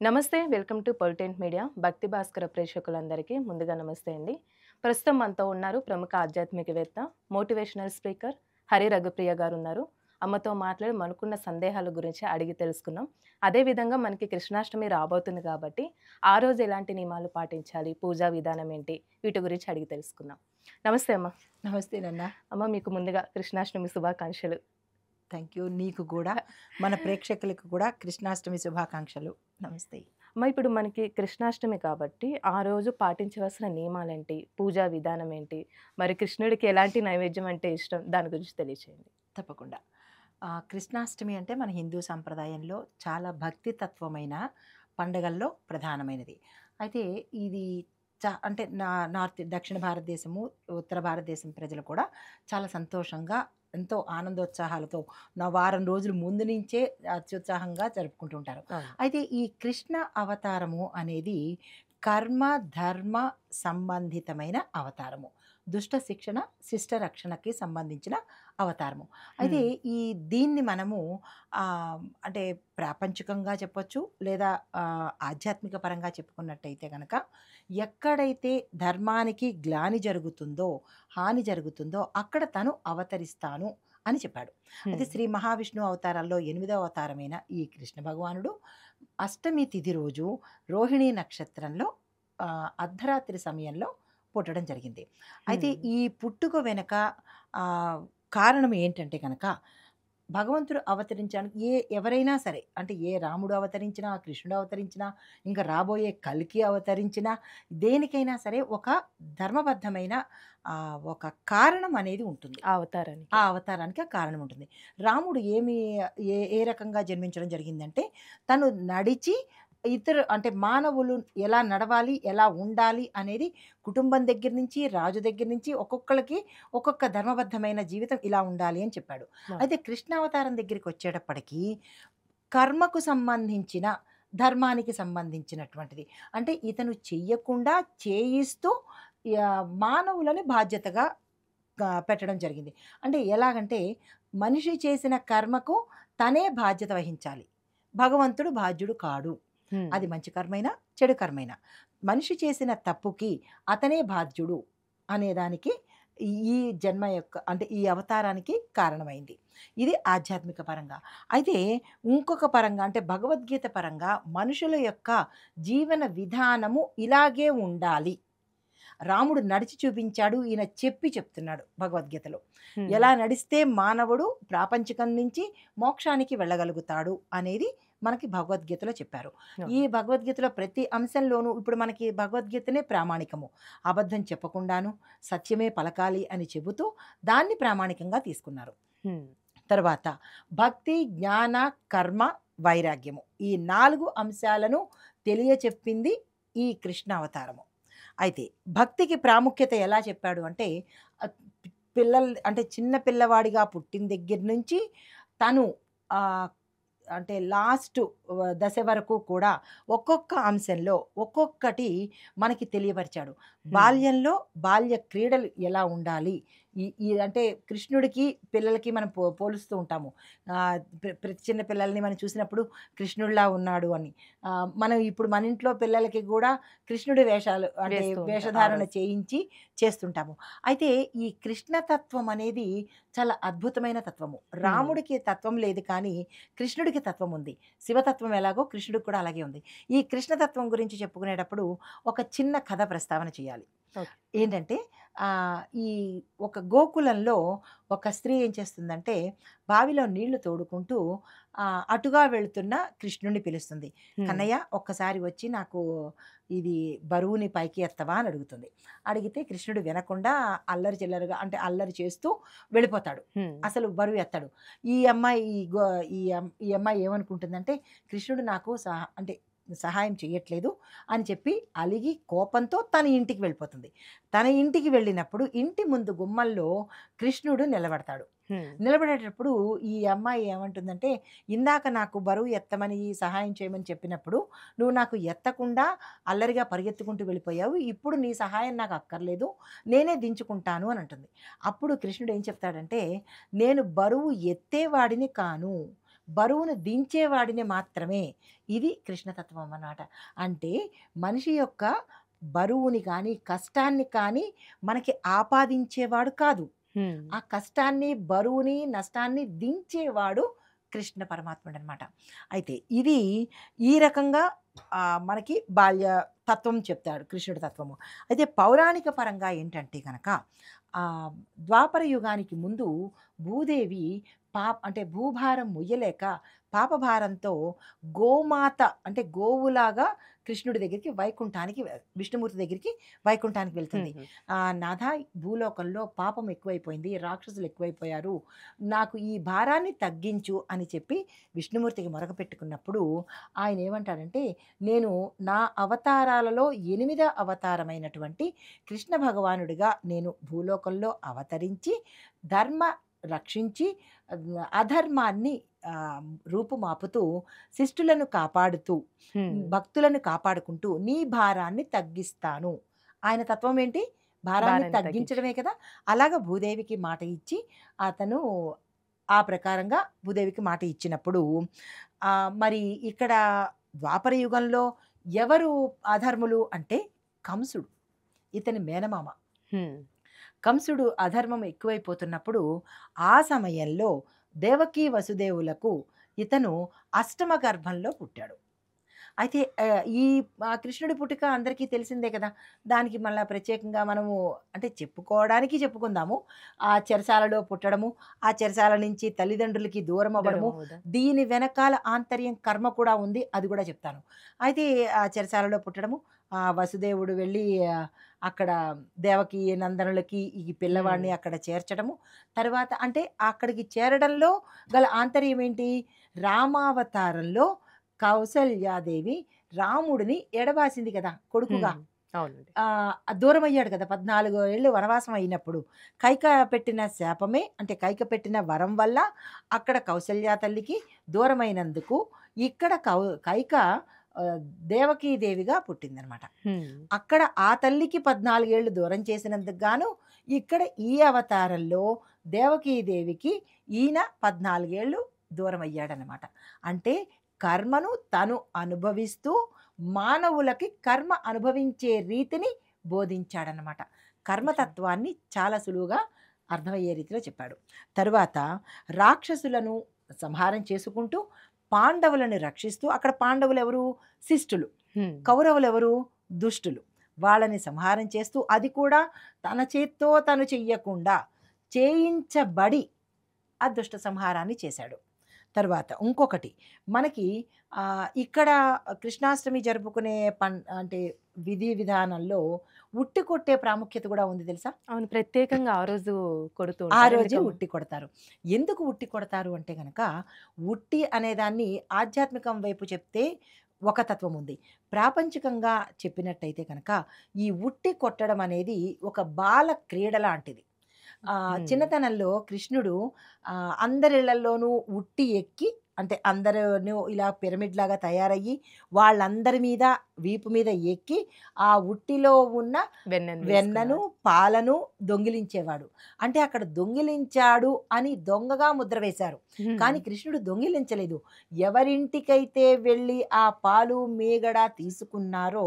నమస్తే. Welcome to పొలిటెంట్ media. భక్తి భాస్కర ప్రేక్షకులందరికీ ముందుగా నమస్తే అండి. ప్రస్తుతం మనతో ఉన్నారు ప్రముఖ ఆధ్యాత్మికవేత్త, మోటివేషనల్ స్పీకర్ హరి రఘుప్రియ గారున్నారు. అమ్మతో మాట్లాడి మనకున్న సందేహాల గురించి అడిగి తెలుసుకుందాం. అదేవిధంగా మనకి కృష్ణాష్టమి రాబోతుంది కాబట్టి, ఆ రోజు ఎలాంటి నియమాలు పాటించాలి, పూజా విధానం ఏంటి, వీటి గురించి అడిగి తెలుసుకుందాం. నమస్తే అమ్మ. నమస్తే నాన్న. అమ్మ, మీకు ముందుగా కృష్ణాష్టమి శుభాకాంక్షలు. Thank you. నీకు కూడా, మన ప్రేక్షకులకు కూడా కృష్ణాష్టమి శుభాకాంక్షలు. నమస్తే. అమ్మ, ఇప్పుడు మనకి కృష్ణాష్టమి కాబట్టి ఆ రోజు పాటించవలసిన నియమాలేంటి? పూజా విధానం ఏంటి? మరి కృష్ణుడికి ఎలాంటి నైవేద్యం అంటే ఇష్టం? దాని గురించి తెలియచేయండి. తప్పకుండా. కృష్ణాష్టమి అంటే మన హిందూ సంప్రదాయంలో చాలా భక్తి తత్వమైన పండగల్లో ప్రధానమైనది. అయితే ఇది అంటే దక్షిణ భారతదేశము, ఉత్తర భారతదేశం ప్రజలు కూడా చాలా సంతోషంగా, ఎంతో ఆనందోత్సాహాలతో వారం రోజుల ముందు నుంచే అత్యుత్సాహంగా జరుపుకుంటూ ఉంటారు. అవును. అయితే ఈ కృష్ణ అవతారము అనేది కర్మ ధర్మ సంబంధితమైన అవతారము. దుష్ట శిక్షణ శిష్ట రక్షణకి సంబంధించిన అవతారము. అయితే హ్మ్. దీన్ని మనము అంటే ప్రాపంచికంగా చెప్పొచ్చు, లేదా ఆధ్యాత్మిక పరంగా చెప్పుకున్నట్టయితే కనుక, ఎక్కడైతే ధర్మానికి గ్లాని జరుగుతుందో, హాని జరుగుతుందో అక్కడ తను అవతరిస్తాను అని చెప్పాడు. అయితే హ్మ్. శ్రీ మహావిష్ణువు అవతారాల్లో 8వ అవతారమైన ఈ కృష్ణ భగవానుడు అష్టమి తిథి రోజు రోహిణీ నక్షత్రంలో అర్ధరాత్రి సమయంలో పుట్టడం జరిగింది. అయితే హ్మ్. ఈ పుట్టుక వెనక కారణం ఏంటంటే కనుక, భగవంతుడు అవతరించడానికి ఎవరైనా సరే, అంటే ఏ రాముడు అవతరించినా, కృష్ణుడు అవతరించినా, ఇంకా రాబోయే కల్కి అవతరించినా, దేనికైనా సరే ఒక ధర్మబద్ధమైన ఒక కారణం అనేది ఉంటుంది. ఆ అవతారానికి. ఆ అవతారానికి ఆ కారణం ఉంటుంది. రాముడు ఏ ఏ రకంగా జన్మించడం జరిగిందంటే, తను నడిచి అంటే మానవులు ఎలా నడవాలి, ఎలా ఉండాలి అనేది కుటుంబం దగ్గర నుంచి, రాజు దగ్గర నుంచి ఒక్కొక్కళ్ళకి ఒక్కొక్క ధర్మబద్ధమైన జీవితం ఇలా ఉండాలి అని చెప్పాడు. అవును. అయితే కృష్ణావతారం దగ్గరికి వచ్చేటప్పటికి కర్మకు సంబంధించిన, ధర్మానికి సంబంధించినటువంటిది. అంటే ఇతను చెయ్యకుండా చేయిస్తూ మానవులని బాధ్యతగా పెట్టడం జరిగింది. అంటే ఎలాగంటే, మనిషి చేసిన కర్మకు తనే బాధ్యత వహించాలి. భగవంతుడు బాధ్యుడు కాడు. హ్మ్. అది మంచి కర్మైనా, చెడు కర్మైనా. మనిషి చేసిన తప్పుకి అతనే బాధ్యుడు అనేదానికి ఈ జన్మ యొక్క, అంటే ఈ అవతారానికి కారణమైంది. ఇది ఆధ్యాత్మిక పరంగా. అయితే ఇంకొక పరంగా, అంటే భగవద్గీత పరంగా మనుషుల యొక్క జీవన విధానము ఇలాగే ఉండాలి. రాముడు నడిచి చూపించాడు, ఈయన చెప్తున్నాడు భగవద్గీతలో. హ్మ్. ఎలా నడిస్తే మానవుడు ప్రాపంచికం నుంచి మోక్షానికి వెళ్ళగలుగుతాడు అనేది మనకి భగవద్గీతలో చెప్పారు. అవును. ఈ భగవద్గీతలో ప్రతి అంశంలోనూ ఇప్పుడు మనకి భగవద్గీతనే ప్రామాణికము. అబద్ధం చెప్పకుండాను సత్యమే పలకాలి అని చెబుతూ దాన్ని ప్రామాణికంగా తీసుకున్నారు. హ్మ్. తర్వాత భక్తి, జ్ఞాన, కర్మ, వైరాగ్యము, ఈ 4 అంశాలను తెలియచెప్పింది ఈ కృష్ణ అవతారము. అయితే భక్తికి ప్రాముఖ్యత ఎలా చెప్పాడు అంటే, ఆహ్, అంటే చిన్న పిల్లవాడిగా పుట్టిన దగ్గర నుంచి తను ఆహ్, అంటే లాస్ట్ దశ వరకు కూడా ఒక్కొక్క అంశంలో ఒక్కొక్కటి మనకి తెలియపరిచాడు. హ్మ్. బాల్యంలో బాల్య క్రీడలు ఎలా ఉండాలి, ఈ ఈ అంటే కృష్ణుడికి పిల్లలకి మనం పోలుస్తూ ఉంటాము. ప్రతి చిన్న పిల్లల్ని మనం చూసినప్పుడు కృష్ణుడిలా ఉన్నాడు అని. మనం ఇప్పుడు మన ఇంట్లో పిల్లలకి కూడా కృష్ణుడి వేషాలు, అంటే వేస్తూ ఉంటారు ఆ వేషధారణ రోజు. చేయించి చేస్తుంటాము. అయితే ఈ కృష్ణతత్వం అనేది చాలా అద్భుతమైన తత్వము. హ్మ్. రాముడికి తత్వం లేదు కానీ కృష్ణుడికి తత్వం ఉంది. శివతత్వం ఎలాగో కృష్ణుడికి కూడా అలాగే ఉంది. ఈ కృష్ణతత్వం గురించి చెప్పుకునేటప్పుడు ఒక చిన్న కథ ప్రస్తావన చేయాలి. ఓకే. ఏంటంటే, ఈ ఒక గోకులంలో ఒక స్త్రీ ఏం చేస్తుందంటే, బావిలో నీళ్లు తోడుకుంటూ అటుగా వెళ్తున్న కృష్ణుడిని పిలుస్తుంది. హ్మ్. కన్నయ్య, ఒక్కసారి వచ్చి నాకు ఇది బరువుని పైకి ఎత్తవా అని అడుగుతుంది. అడిగితే కృష్ణుడు వినకుండా అల్లరి చిల్లరగా, అంటే అల్లరి చేస్తూ వెళ్ళిపోతాడు. హ్మ్. అసలు బరువు ఎత్తడు. ఈ అమ్మాయి ఈ గో ఈ అమ్మాయి ఏమనుకుంటుందంటే, కృష్ణుడు నాకు అంటే సహాయం చేయట్లేదు అని చెప్పి అలిగి కోపంతో తన ఇంటికి వెళ్ళిపోతుంది. తన ఇంటికి వెళ్ళినప్పుడు ఇంటి ముందు గుమ్మల్లో కృష్ణుడు నిలబడతాడు. హ్మ్. నిలబడేటప్పుడు ఈ అమ్మాయి ఏమంటుందంటే, ఇందాక నాకు బరువు ఎత్తమని, సహాయం చేయమని చెప్పినప్పుడు నువ్వు నాకు ఎత్తకుండా అల్లరిగా పరిగెత్తుకుంటూ వెళ్ళిపోయావు. ఇప్పుడు నీ సహాయం నాకు అక్కర్లేదు, నేనే దించుకుంటాను అని అంటుంది. అప్పుడు కృష్ణుడు ఏం చెప్తాడంటే, నేను బరువు ఎత్తేవాడిని కాను, బరువును దించేవాడిని మాత్రమే. ఇది కృష్ణతత్వం అన్నమాట. అంటే మనిషి యొక్క బరువుని కానీ, కష్టాన్ని కానీ మనకి ఆపాదించేవాడు కాదు. హ్మ్. ఆ కష్టాన్ని, బరువుని, నష్టాన్ని దించేవాడు కృష్ణ పరమాత్ముడనమాట. అయితే ఇది ఈ రకంగా మనకి బాల్య తత్వం చెప్తాడు కృష్ణుడి తత్వము. అయితే పౌరాణిక పరంగా ఏంటంటే గనక ద్వాపర యుగానికి ముందు భూదేవి అంటే భూభారం మొయ్యలేక పాపభారంతో గోమాత అంటే గోవులాగా కృష్ణుడి దగ్గరికి వైకుంఠానికి విష్ణుమూర్తి దగ్గరికి వైకుంఠానికి వెళ్తుంది. హుహు. నాథ, భూలోకంలో పాపం ఎక్కువైపోయింది, రాక్షసులు ఎక్కువైపోయారు, నాకు ఈ భారాన్ని తగ్గించు అని చెప్పి విష్ణుమూర్తికి మొరగపెట్టుకున్నప్పుడు ఆయన ఏమంటాడంటే, నేను నా అవతారాలలో 8వ అవతారమైనటువంటి కృష్ణ భగవానుడిగా నేను భూలోకంలో అవతరించి ధర్మ రక్షించి అధర్మాన్ని రూపుమాపుతూ శిష్టులను కాపాడుతూ హ్మ్. భక్తులను కాపాడుకుంటూ నీ భారాన్ని తగ్గిస్తాను. ఆయన తత్వం ఏంటి? భారాన్ని భారాన్ని తగ్గించడమే కదా! అలాగా భూదేవికి మాట ఇచ్చి అతను ఆ ప్రకారంగా భూదేవికి మాట ఇచ్చినప్పుడు మరి ఇక్కడ ద్వాపర యుగంలో ఎవరు అధర్ములు అంటే కంసుడు, ఇతని మేనమామ. హ్మ్. కంసుడు అధర్మం ఎక్కువైపోతున్నప్పుడు ఆ సమయంలో దేవకీ వసుదేవులకు ఇతను అష్టమ గర్భంలో పుట్టాడు. అయితే ఈ కృష్ణుడి పుట్టుక అందరికీ తెలిసిందే కదా! దానికి మళ్ళా ప్రత్యేకంగా మనము అంటే చెప్పుకోవడానికి చెప్పుకుందాము. ఆ చెరసాలలో పుట్టడము, ఆ చెరసాల నుంచి తల్లిదండ్రులకి దూరం అవ్వడము, దూరం అవుదా? దీని వెనకాల ఆంతర్యం కర్మ కూడా ఉంది. అది కూడా చెప్తాను. అయితే ఆ చెరసాలలో పుట్టడము, వసుదేవుడు వెళ్ళి అక్కడ దేవకి నందనులకి ఈ పిల్లవాడిని హ్మ్. అక్కడ చేర్చడము. తర్వాత అంటే అక్కడికి చేరడంలో గల ఆంతర్యం ఏంటి? రామావతారంలో కౌసల్యాదేవి రాముడిని ఎడబాసింది కదా కొడుకుగా. హ్మ్. అవునండి. దూరమయ్యాడు కదా! 14 ఏళ్ళు వనవాసం అయినప్పుడు. కైక పెట్టిన శాపమే అంటే కైక పెట్టిన వరం వల్ల అక్కడ కౌసల్యా తల్లికి దూరమైనందుకు ఇక్కడ కైక ఆహ్, దేవకీదేవిగా పుట్టిందనమాట. హ్మ్. అక్కడ ఆ తల్లికి 14 ఏళ్ళు దూరం చేసినందుకు గాను ఇక్కడ ఈ అవతారంలో దేవకీదేవికి ఈయన 14 ఏళ్ళు దూరమయ్యాడనమాట. అంటే కర్మను తను అనుభవిస్తూ మానవులకి కర్మ అనుభవించే రీతిని బోధించాడనమాట. కర్మతత్వాన్ని చాలా సులువుగా అర్థమయ్యే రీతిలో చెప్పాడు. తరువాత రాక్షసులను సంహారం చేసుకుంటూ పాండవులను రక్షిస్తూ అక్కడ పాండవులు ఎవరు? శిష్టులు. హ్మ్. కౌరవులు ఎవరు? దుష్టులు. వాళ్ళని సంహారం చేస్తూ అది కూడా తన చేత్తో తను చెయ్యకుండా చేయించబడి ఆ దుష్ట సంహారాన్ని చేశాడు. తరువాత ఇంకొకటి మనకి ఇక్కడ కృష్ణాష్టమి జరుపుకునే అంటే విధి విధానంలో ఉట్టి కొట్టే ప్రాముఖ్యత కూడా ఉంది తెలుసా? అవును. ప్రత్యేకంగా ఆ రోజు కొడుతూ ఆ ఉంటారు. రోజే ఎందుకం ఉట్టి కొడతారు. ఎందుకు ఉట్టి కొడతారు అంటే గనక, ఉట్టి అనేదాన్ని ఆధ్యాత్మికం వైపు చెప్తే ఒక తత్వం ఉంది. ప్రాపంచికంగా చెప్పినట్టయితే కనుక, ఈ ఉట్టి కొట్టడం అనేది ఒక బాల క్రీడ లాంటిది. హ్మ్. చిన్నతనంలో కృష్ణుడు అందరిళ్ళల్లోనూ ఉట్టి ఎక్కి అంటే అందరూను ఇలా పిరమిడ్ లాగా తయారయ్యి, వాళ్ళందరి మీద వీపు మీద ఎక్కి, ఆ ఉట్టిలో ఉన్న వెన్నెను వెన్నను, వేసుకున్నారు. పాలను దొంగిలించేవాడు. అంటే అక్కడ దొంగిలించాడు అని దొంగగా ముద్ర వేశారు. హ్మ్. కానీ కృష్ణుడు దొంగిలించలేదు. ఎవరింటికైతే వెళ్ళి ఆ పాలు, మీగడ తీసుకున్నారో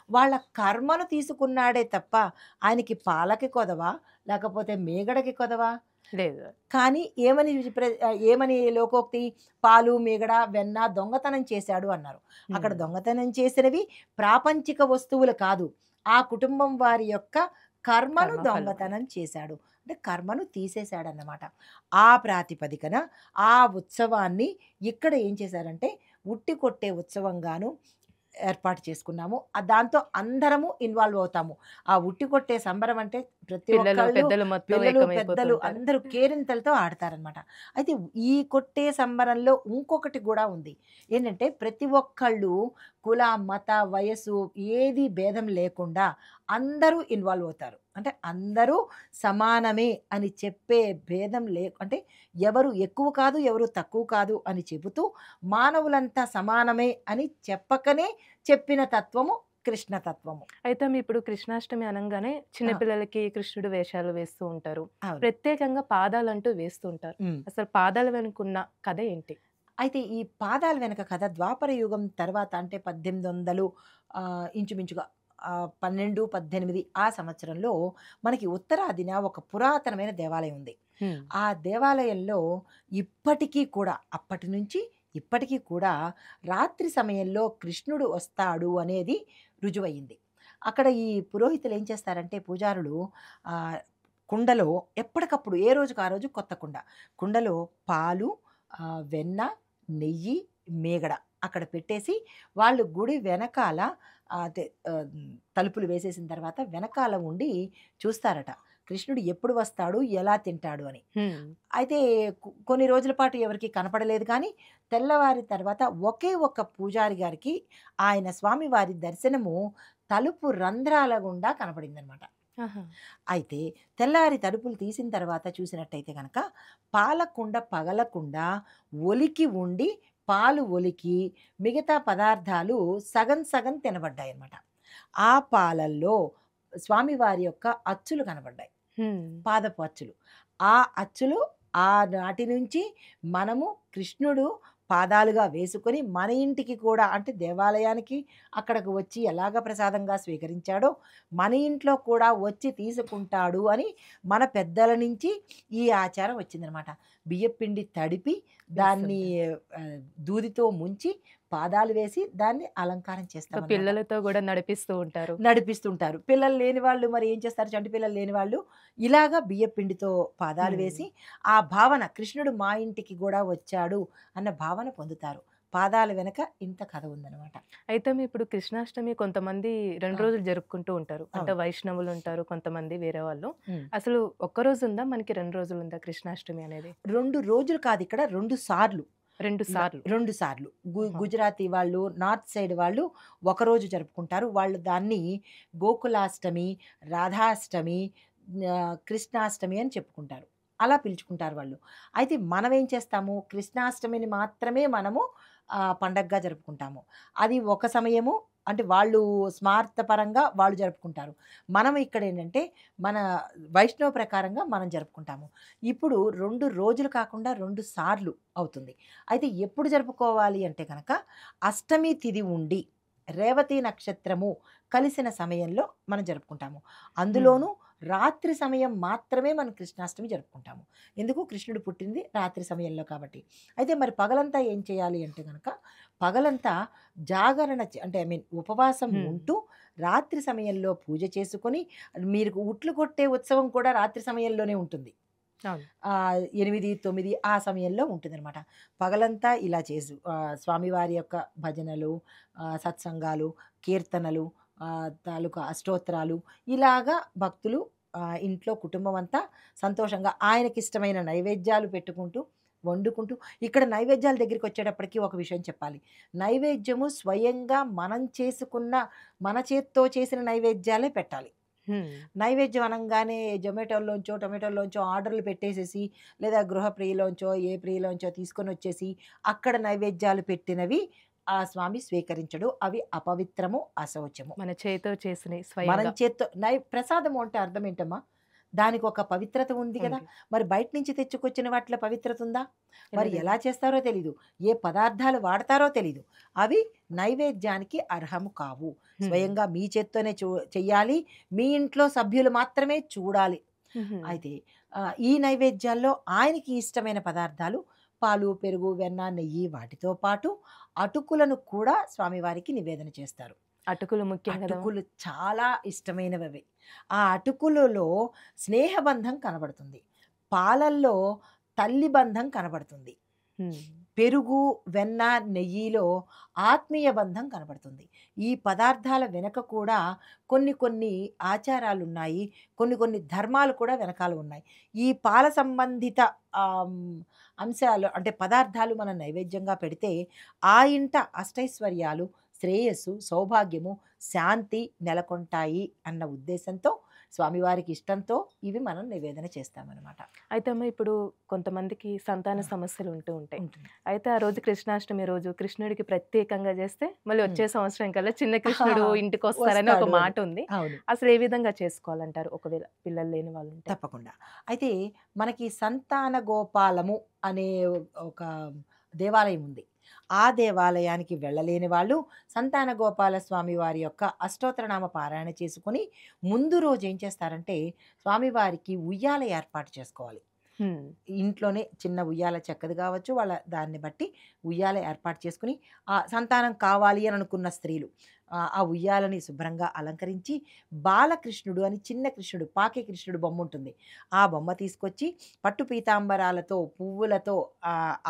వాళ్ళ కర్మను తీసుకున్నాడే తప్ప ఆయనకి పాలకి కొదవా? లేకపోతే మీగడకి కొదవా? లేదు. కానీ ఏమని లోకోక్తి? పాలు, మీగడ, వెన్న దొంగతనం చేశాడు అన్నారు. అక్కడ హ్మ్. దొంగతనం చేసినవి ప్రాపంచిక వస్తువులు కాదు. ఆ కుటుంబం వారి యొక్క కర్మను కర్మ ఫలం. దొంగతనం చేశాడు. అంటే కర్మను తీసేశాడన్నమాట. ఆ ప్రాతిపదికన ఆ ఉత్సవాన్ని ఇక్కడ ఏం చేశారంటే ఉట్టి కొట్టే ఉత్సవంగాను ఏర్పాటు చేసుకున్నాము. దాంతో అందరము ఇన్వాల్వ్ అవుతాము. ఆ ఉట్టి కొట్టే సంబరం అంటే ప్రతి పిల్లలు, ఒక్కళ్ళు పెద్దలు మొత్తం పిల్లలు, ఏకమైపోతూ పెద్దలు ఉంటారు. అందరూ కేరింతలతో ఆడతారనమాట. అయితే ఈ కొట్టే సంబరంలో ఇంకొకటి గూడా ఉంది. ఏంటంటే ప్రతి ఒక్కళ్ళు కుల, మత, వయస్సు ఏది భేదం లేకుండా అందరూ ఇన్వాల్వ్ అవుతారు. అంటే అందరూ సమానమే అని చెప్పే భేదం అంటే ఎవరు ఎక్కువ కాదు, ఎవరు తక్కువ కాదు అని చెబుతూ మానవులంతా సమానమే అని చెప్పకనే చెప్పిన తత్వము కృష్ణ తత్వము. అయితే ఇప్పుడు కృష్ణాష్టమి అనంగానే చిన్న ఆ! పిల్లలకి కృష్ణుడు వేషాలు వేస్తూ ఉంటారు. అవును. ప్రత్యేకంగా పాదాలంటూ వేస్తూ ఉంటారు. హ్మ్. అసలు పాదాల వెనుకున్న కథ ఏంటి? అయితే ఈ పాదాల వెనక కథ ద్వాపర యుగం తర్వాత అంటే 1800 ఇంచుమించుగా 12, 18 ఆ సంవత్సరంలో మనకి ఉత్తరాదిన ఒక పురాతనమైన దేవాలయం ఉంది. హ్మ్. ఆ దేవాలయంలో ఇప్పటికీ కూడా అప్పటి నుంచి ఇప్పటికీ కూడా రాత్రి సమయంలో కృష్ణుడు వస్తాడు అనేది రుజువయింది. అక్కడ ఈ పురోహితులు ఏం చేస్తారంటే పూజారులు ఆహ్, కుండలో ఎప్పటికప్పుడు ఏ రోజుకి ఆ రోజు కొత్త కుండ. కుండలో పాలు, వెన్న, నెయ్యి, మీగడ అక్కడ పెట్టేసి వాళ్ళు గుడి వెనకాల అదే తలుపులు వేసేసిన తర్వాత వెనకాల ఉండి చూస్తారట. కృష్ణుడు ఎప్పుడు వస్తాడు? ఎలా తింటాడు అని. హ్మ్. అయితే కొన్ని రోజుల పాటు ఎవరికీ కనపడలేదు కానీ, తెల్లవారి తర్వాత ఒకే ఒక్క పూజారి గారికి ఆయన స్వామివారి దర్శనము తలుపు రంధ్రాల గుండా కనపడిందనమాట. ఆహా! అయితే తెల్లారి తలుపులు తీసిన తర్వాత చూసినట్టయితే గనక పాలకుండ పగలకుండా ఒలికి ఉండి, పాలు ఒలికి మిగతా పదార్థాలు సగం సగం తినబడ్డాయన్నమాట. ఆ పాలల్లో స్వామివారి యొక్క అచ్చులు కనబడ్డాయి. హ్మ్. పాదపు అచ్చులు. ఆ అచ్చులు ఆనాటి నుంచి మనము కృష్ణుడు పాదాలుగా వేసుకొని మన ఇంటికి కూడా అంటే దేవాలయానికి అక్కడికి వచ్చి ఎలాగ ప్రసాదంగా స్వీకరించాడో మన ఇంట్లో కూడా వచ్చి తీసుకుంటాడు అని మన పెద్దల నుంచి ఈ ఆచారం వచ్చిందనమాట. బియ్యపిండి తడిపి దాన్ని దూదితో ముంచి పాదాలు వేసి దాన్ని అలంకారం ఇంకా చేస్తామన్నమాట. పిల్లలతో గూడా నడిపిస్తూ ఉంటారు. నడిపిస్తుంటారు. పిల్లలు లేని వాళ్ళు మరి ఏం చేస్తారు? చంటి పిల్లలు లేని వాళ్ళు ఇలాగా బియ్యపిండితో పాదాలు హ్మ్. వేసి, ఆ భావన కృష్ణుడు మా ఇంటికి గూడా వచ్చాడు అన్న భావన పొందుతారు. పాదాల వెనక ఇంత కథ ఉందనమాట. అయితే ఇప్పుడు కృష్ణాష్టమి కొంతమంది 2 ఆ! రోజులు జరుపుకుంటూ ఉంటారు. అంటే అవును. వైష్ణవులుంటారు, కొంతమంది వేరే వాళ్ళు. హ్మ్. అసలు ఒక్క రోజుందా? మనకి 2 రోజులుందా కృష్ణాష్టమి అనేది? 2 రోజులు కాదిక్కడ 2 సార్లు. 2 సార్లు. 2 సార్లు. ఆహా! గుజరాతీ వాళ్ళు, నార్త్ సైడ్ వాళ్ళు ఒకరోజు జరుపుకుంటారు. వాళ్ళు దాన్ని గోకులాష్టమి, రాధాష్టమి, కృష్ణాష్టమి అని చెప్పుకుంటారు. అలా పిలుచుకుంటారు వాళ్ళు. అయితే మనమేం చేస్తాము, కృష్ణాష్టమిని మాత్రమే మనము పండగగా జరుపుకుంటాము. అది ఒక సమయము అంటే వాళ్ళు స్మార్తపరంగా వాళ్ళు జరుపుకుంటారు. మనం ఇక్కడేంటంటే మన వైష్ణవ ప్రకారంగా మనం జరుపుకుంటాము. ఇప్పుడు 2 రోజులు కాకుండా 2 సార్లు అవుతుంది. అయితే ఎప్పుడు జరుపుకోవాలి అంటే గనక అష్టమి తిథి ఉండి, రేవతి నక్షత్రము కలిసిన సమయంలో మనం జరుపుకుంటాము. హ్మ్. అందులోనూ రాత్రి సమయం మాత్రమే మనం కృష్ణాష్టమి జరుపుకుంటాము. ఎందుకు? కృష్ణుడు పుట్టింది రాత్రి సమయంలో కాబట్టి. అయితే మరి పగలంతా ఏం చేయాలి అంటే గనక, పగలంతా జాగరణ అంటే ఐ మీన్ ఉపవాసం హ్మ్. ఉంటూ, రాత్రి సమయంలో పూజ చేసుకొని, మీరు ఉట్లు కొట్టే ఉత్సవం కూడా రాత్రి సమయంలోనే ఉంటుంది. అవును. 8, 9 ఆ సమయంలో ఉంటుందనమాట. పగలంతా ఇలా స్వామివారి యొక్క భజనలు, సత్సంగాలు, కీర్తనలు, తాలూకా అష్టోత్తరాలు ఇలాగా భక్తులు ఇంట్లో కుటుంబం అంతా సంతోషంగా ఆయనకిష్టమైన నైవేద్యాలు పెట్టుకుంటూ, వండుకుంటూ ఇక్కడ నైవేద్యాల దగ్గరికొచ్చేటప్పటికి ఒక విషయం చెప్పాలి. నైవేద్యము స్వయంగా మనం చేసుకున్న మన చేత్తో చేసిన నైవేద్యాలే పెట్టాలి. హ్మ్. నైవేద్యం అనంగానే జొమాటోలోంచో, టొమాటోలోంచో ఆర్డర్‌లు పెట్టేసేసి, లేదా గృహప్రియలోంచో, ఏ ప్రియలోంచో తీసుకొనొచ్చేసి, అక్కడ నైవేద్యాలు పెట్టినవి ఆ స్వామి స్వీకరించడు. అవి అపవిత్రము, అశౌచము. మన చేత్తో చేసినయి మనం స్వయంగా చేత్తో ప్రసాదము అంటే అర్థం ఏంటమ్మా? దానికొక పవిత్రత ఉంది కదా! ఉంది. మరి బయట నుంచి తెచ్చుకొచ్చిన వాటిలో పవిత్రత ఉందా? మరి లేదు. ఎలా చేస్తారో తెలీదు. ఏ పదార్థాలు వాడతారో తెలీదు. అవి నైవేద్యానికి అర్హము కావు. హ్మ్. స్వయంగా మీ చేత్తోనే చెయ్యాలి. మీ ఇంట్లో సభ్యులు మాత్రమే చూడాలి. హుహు. అయితే ఈ నైవేద్యాల్లో ఆయనకి ఇష్టమైన పదార్థాలు పాలు, పెరుగు, వెన్న, నెయ్యి వాటితో పాటు అటుకులను కూడా స్వామివారికి నివేదన చేస్తారు. అటుకులు ముఖ్యం గదా! అటుకులు చాలా ఇష్టమైనవవి. ఆ అటుకులలో స్నేహబంధం కనబడుతుంది. పాలల్లో తల్లి బంధం కనబడుతుంది. హ్మ్. పెరుగు, వెన్న, నెయ్యిలో ఆత్మీయ బంధం కనబడుతుంది. ఈ పదార్థాల వెనక కూడా కొన్ని కొన్ని ఆచారాలున్నాయి. కొన్ని కొన్ని ధర్మాలు కూడా వెనకాల ఉన్నాయి. ఈ పాల సంబంధిత అంశాలు అంటే పదార్థాలు మనం నైవేద్యంగా పెడితే ఆ ఇంట అష్టైశ్వర్యాలు, శ్రేయస్సు, సౌభాగ్యము, శాంతి నెలకొంటాయి అన్న ఉద్దేశంతో స్వామివారికి ఇష్టంతో ఇవి మనం నివేదన చేస్తామనమాట. అయితే అమ్మ ఇప్పుడు కొంతమందికి సంతాన సమస్యలు ఉంటూ ఉంటాయి. ఉంటుంది. అయితే ఆ రోజు కృష్ణాష్టమి రోజు కృష్ణుడికి ప్రత్యేకంగా చేస్తే మళ్ళీ హ్మ్. వచ్చే సంవత్సరం కల్లా చిన్న కృష్ణుడు ఇంటికొస్తారని ఒక వస్తాడు అని. మాట ఉంది. అవును. అసలు ఏ విధంగా చేసుకోవాలంటారు? ఒకవేళ పిల్లలు లేని వాళ్ళుంటే? తప్పకుండా. అయితే మనకి సంతాన గోపాలము అనే ఒక దేవాలయం ఉంది. ఆ దేవాలయానికి వెళ్ళలేని వాళ్ళు సంతాన గోపాల స్వామి వారి యొక్క అష్టోత్తరనామ పారాయణ చేసుకొని ముందు రోజు ఏం చేస్తారంటే స్వామివారికి ఉయ్యాల ఏర్పాటు చేసుకోవాలి. హ్మ్. ఇంట్లోనే చిన్న ఉయ్యాల చెక్కది కావచ్చు, వాళ్ళ దాన్ని బట్టి ఉయ్యాల ఏర్పాటు చేసుకుని ఆ సంతానం కావాలి అని అనుకున్న స్త్రీలు ఆ ఉయ్యాలని శుభ్రంగా అలంకరించి బాలకృష్ణుడు అని చిన్న కృష్ణుడు పాకే కృష్ణుడు బొమ్మ ఉంటుంది. ఆ బొమ్మ తీసుకొచ్చి పట్టు పీతాంబరాలతో పువ్వులతో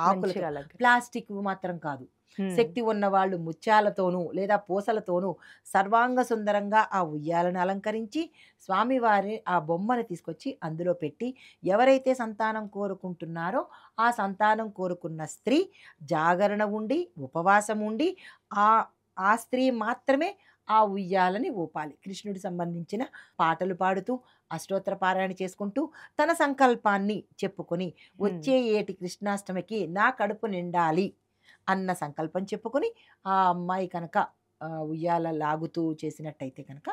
ఆకులతో మంచిగా అలంకరి ప్లాస్టిక్ మాత్రం కాదు, హ్మ్. శక్తి ఉన్నవాళ్ళు ముత్యాలతోనూ లేదా పూసలతోనూ సర్వాంగ సుందరంగా ఆ ఉయ్యాలను అలంకరించి స్వామివారి ఆ బొమ్మను తీసుకొచ్చి అందులో పెట్టి ఎవరైతే సంతానం కోరుకుంటున్నారో ఆ సంతానం కోరుకున్న స్త్రీ జాగరణ ఉండి ఉపవాసం ఉండి ఆ ఆ స్త్రీ మాత్రమే ఆ ఉయ్యాలని ఊపాలి. కృష్ణుడి సంబంధించిన పాటలు పాడుతూ అష్టోత్తర పారాయణ చేసుకుంటూ తన సంకల్పాన్ని చెప్పుకొని హ్మ్. వచ్చే ఏటి కృష్ణాష్టమికి నా కడుపు నిండాలి అన్న సంకల్పం చెప్పుకొని ఆ అమ్మాయి కనుక ఉయ్యాల లాగుతూ చేసినట్టయితే కనుక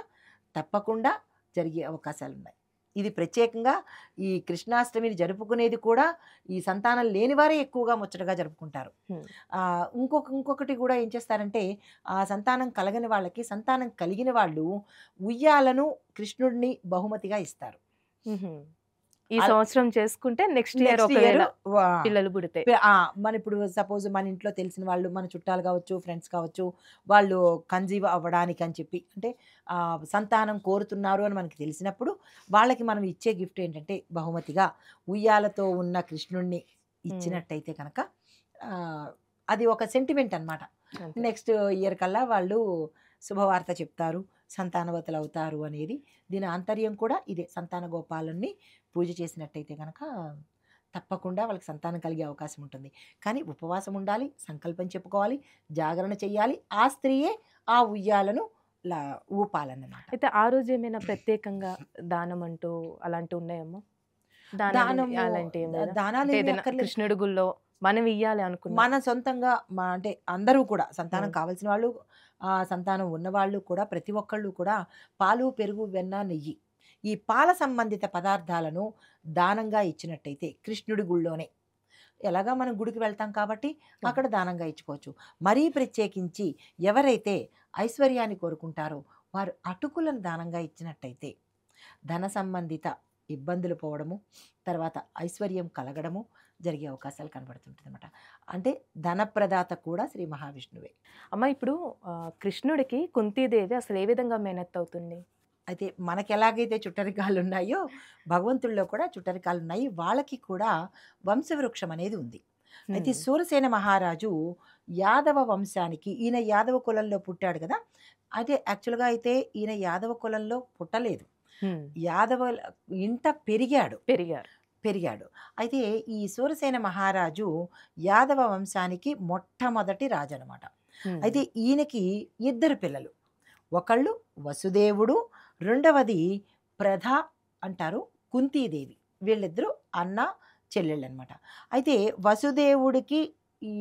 తప్పకుండా జరిగే అవకాశాలున్నాయి. ఇది ప్రత్యేకంగా ఈ కృష్ణాష్టమిని జరుపుకునేది కూడా ఈ సంతానం లేని వారే ఎక్కువగా ముచ్చటగా జరుపుకుంటారు. హ్మ్. ఇంకొకటి కూడా ఏం చేస్తారంటే ఆ సంతానం కలగని వాళ్ళకి సంతానం కలిగిన వాళ్ళు ఉయ్యాలను కృష్ణుడిని బహుమతిగా ఇస్తారు. హుహు. ఈ అల్ సంవత్సరం చేసుకుంటే నెక్స్ట్ ఇయర్ నెక్స్ట్ ఇయర్ ఒకవేళ పిల్లలు పుడితే. మన ఇప్పుడు సపోజ్ మన ఇంట్లో తెలిసిన వాళ్ళు మన చుట్టాలు కావచ్చు ఫ్రెండ్స్ కావచ్చు వాళ్ళు కన్జీవ్ అవ్వడానికి అని చెప్పి అంటే సంతానం కోరుతున్నారు అని మనకి తెలిసినప్పుడు వాళ్ళకి మనం ఇచ్చే గిఫ్ట్ ఏంటంటే బహుమతిగా ఉయ్యాలతో ఉన్న కృష్ణుణ్ణి హ్మ్. ఇచ్చినట్టయితే కనుక ఆ, అది ఒక సెంటిమెంట్ అన్నమాట. అంతే. నెక్స్ట్ ఇయర్ కల్లా వాళ్ళు శుభవార్త చెప్తారు, సంతానవతులు అవుతారు అనేది దీని ఆంతర్యం కూడా ఇదే. సంతాన గోపాలుని పూజ చేసినట్టయితే కనుక తప్పకుండా వాళ్ళకి సంతానం కలిగే అవకాశం ఉంటుంది. కానీ ఉపవాసం ఉండాలి, సంకల్పం చెప్పుకోవాలి, జాగరణ చెయ్యాలి, ఆ స్త్రీయే ఆ ఉయ్యాలను ఊపాలన్నమాట. అయితే ఆ రోజు ఏమైనా ప్రత్యేకంగా దానం అంటూ అలాంటివి ఉన్నాయేమో? దానము అలాంటివి ఏం లేదా? దానాలు అంటే ఏమీ ఏదైనా అక్కర్లేదు. కృష్ణుడి గుళ్ళో మనం ఇయ్యాలి అనుకున్నా. మన సొంతంగా అంటే అందరూ కూడా సంతానం హ్మ్. కావాల్సిన వాళ్ళు సంతానం ఉన్నవాళ్ళు కూడా ప్రతి ఒక్కళ్ళు కూడా పాలు పెరుగు వెన్న నెయ్యి ఈ పాల సంబంధిత పదార్థాలను దానంగా ఇచ్చినట్టయితే కృష్ణుడి గుళ్ళోనే ఎలాగా మనం గుడికి వెళ్తాం కాబట్టి అక్కడ దానంగా ఇచ్చుకోవచ్చు. మరీ ప్రత్యేకించి ఎవరైతే ఐశ్వర్యాన్ని కోరుకుంటారో వారు అటుకులను దానంగా ఇచ్చినట్టయితే ధన సంబంధిత ఇబ్బందులు పోవడము, తర్వాత ఐశ్వర్యం కలగడము జరిగే అవకాశాలు కనబడుతుంటుంది అనమాట. అంటే ధనప్రదాత కూడా శ్రీ మహావిష్ణువే. అమ్మ ఇప్పుడు కృష్ణుడికి కుంతీదేవి అసలు ఏ విధంగా మేనత్తవుతుంది? అయితే మనకి ఎలాగైతే చుట్టరికాలు ఉన్నాయో భగవంతుల్లో కూడా చుట్టరికాలు ఉన్నాయి. వాళ్ళకి కూడా వంశవృక్షం అనేది ఉంది. అయితే హ్మ్. సూరసేన మహారాజు యాదవ వంశానికి ఈయన యాదవ కులంలో పుట్టాడు కదా! అయితే యాక్చువల్‌గా అయితే ఈయన యాదవ కులంలో పుట్టలేదు. హ్మ్. యాదవ ఇంట పెరిగాడు. పెరిగారు. పెరిగాడు. అయితే ఈ సూరసేన మహారాజు యాదవ వంశానికి మొట్టమొదటి రాజనమాట. హ్మ్. అయితే ఈయనకి ఇద్దరు పిల్లలు. ఒకళ్ళు వసుదేవుడు, రెండవది ప్రధ అంటారు కుంతీదేవి. వీళ్ళిద్దరూ అన్న చెల్లెళ్ళనమాట. అయితే వసుదేవుడికి ఈ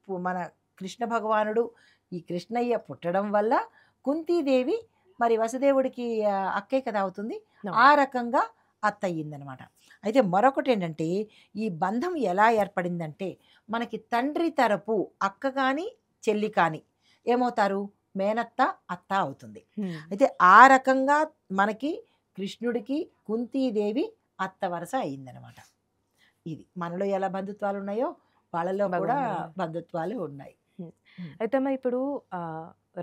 మన కృష్ణ భగవానుడు ఈ కృష్ణయ్య పుట్టడం వల్ల కుంతీదేవి మరి వసుదేవుడికి అక్కే కదా అవుతుంది. అవును. ఆ రకంగా అత్తయ్యిందనమాట. అయితే మరొకటేంటంటే ఈ బంధం ఎలా ఏర్పడిందంటే మనకి తండ్రి తరపు అక్క కానీ చెల్లి కానీ ఏమవుతారు మేనత్త అత్త అవుతుంది. హ్మ్. అయితే ఆ రకంగా మనకి కృష్ణుడికి కుంతీదేవి అత్త వరస అయిందనమాట. ఇది మనలో ఎలా బంధుత్వాలు ఉన్నాయో వాళ్ళలో కూడా భగవంతుడు. బంధుత్వాలు ఉన్నాయి. హ్మ్. ఉమ్, అయితే అమ్మ ఇప్పుడు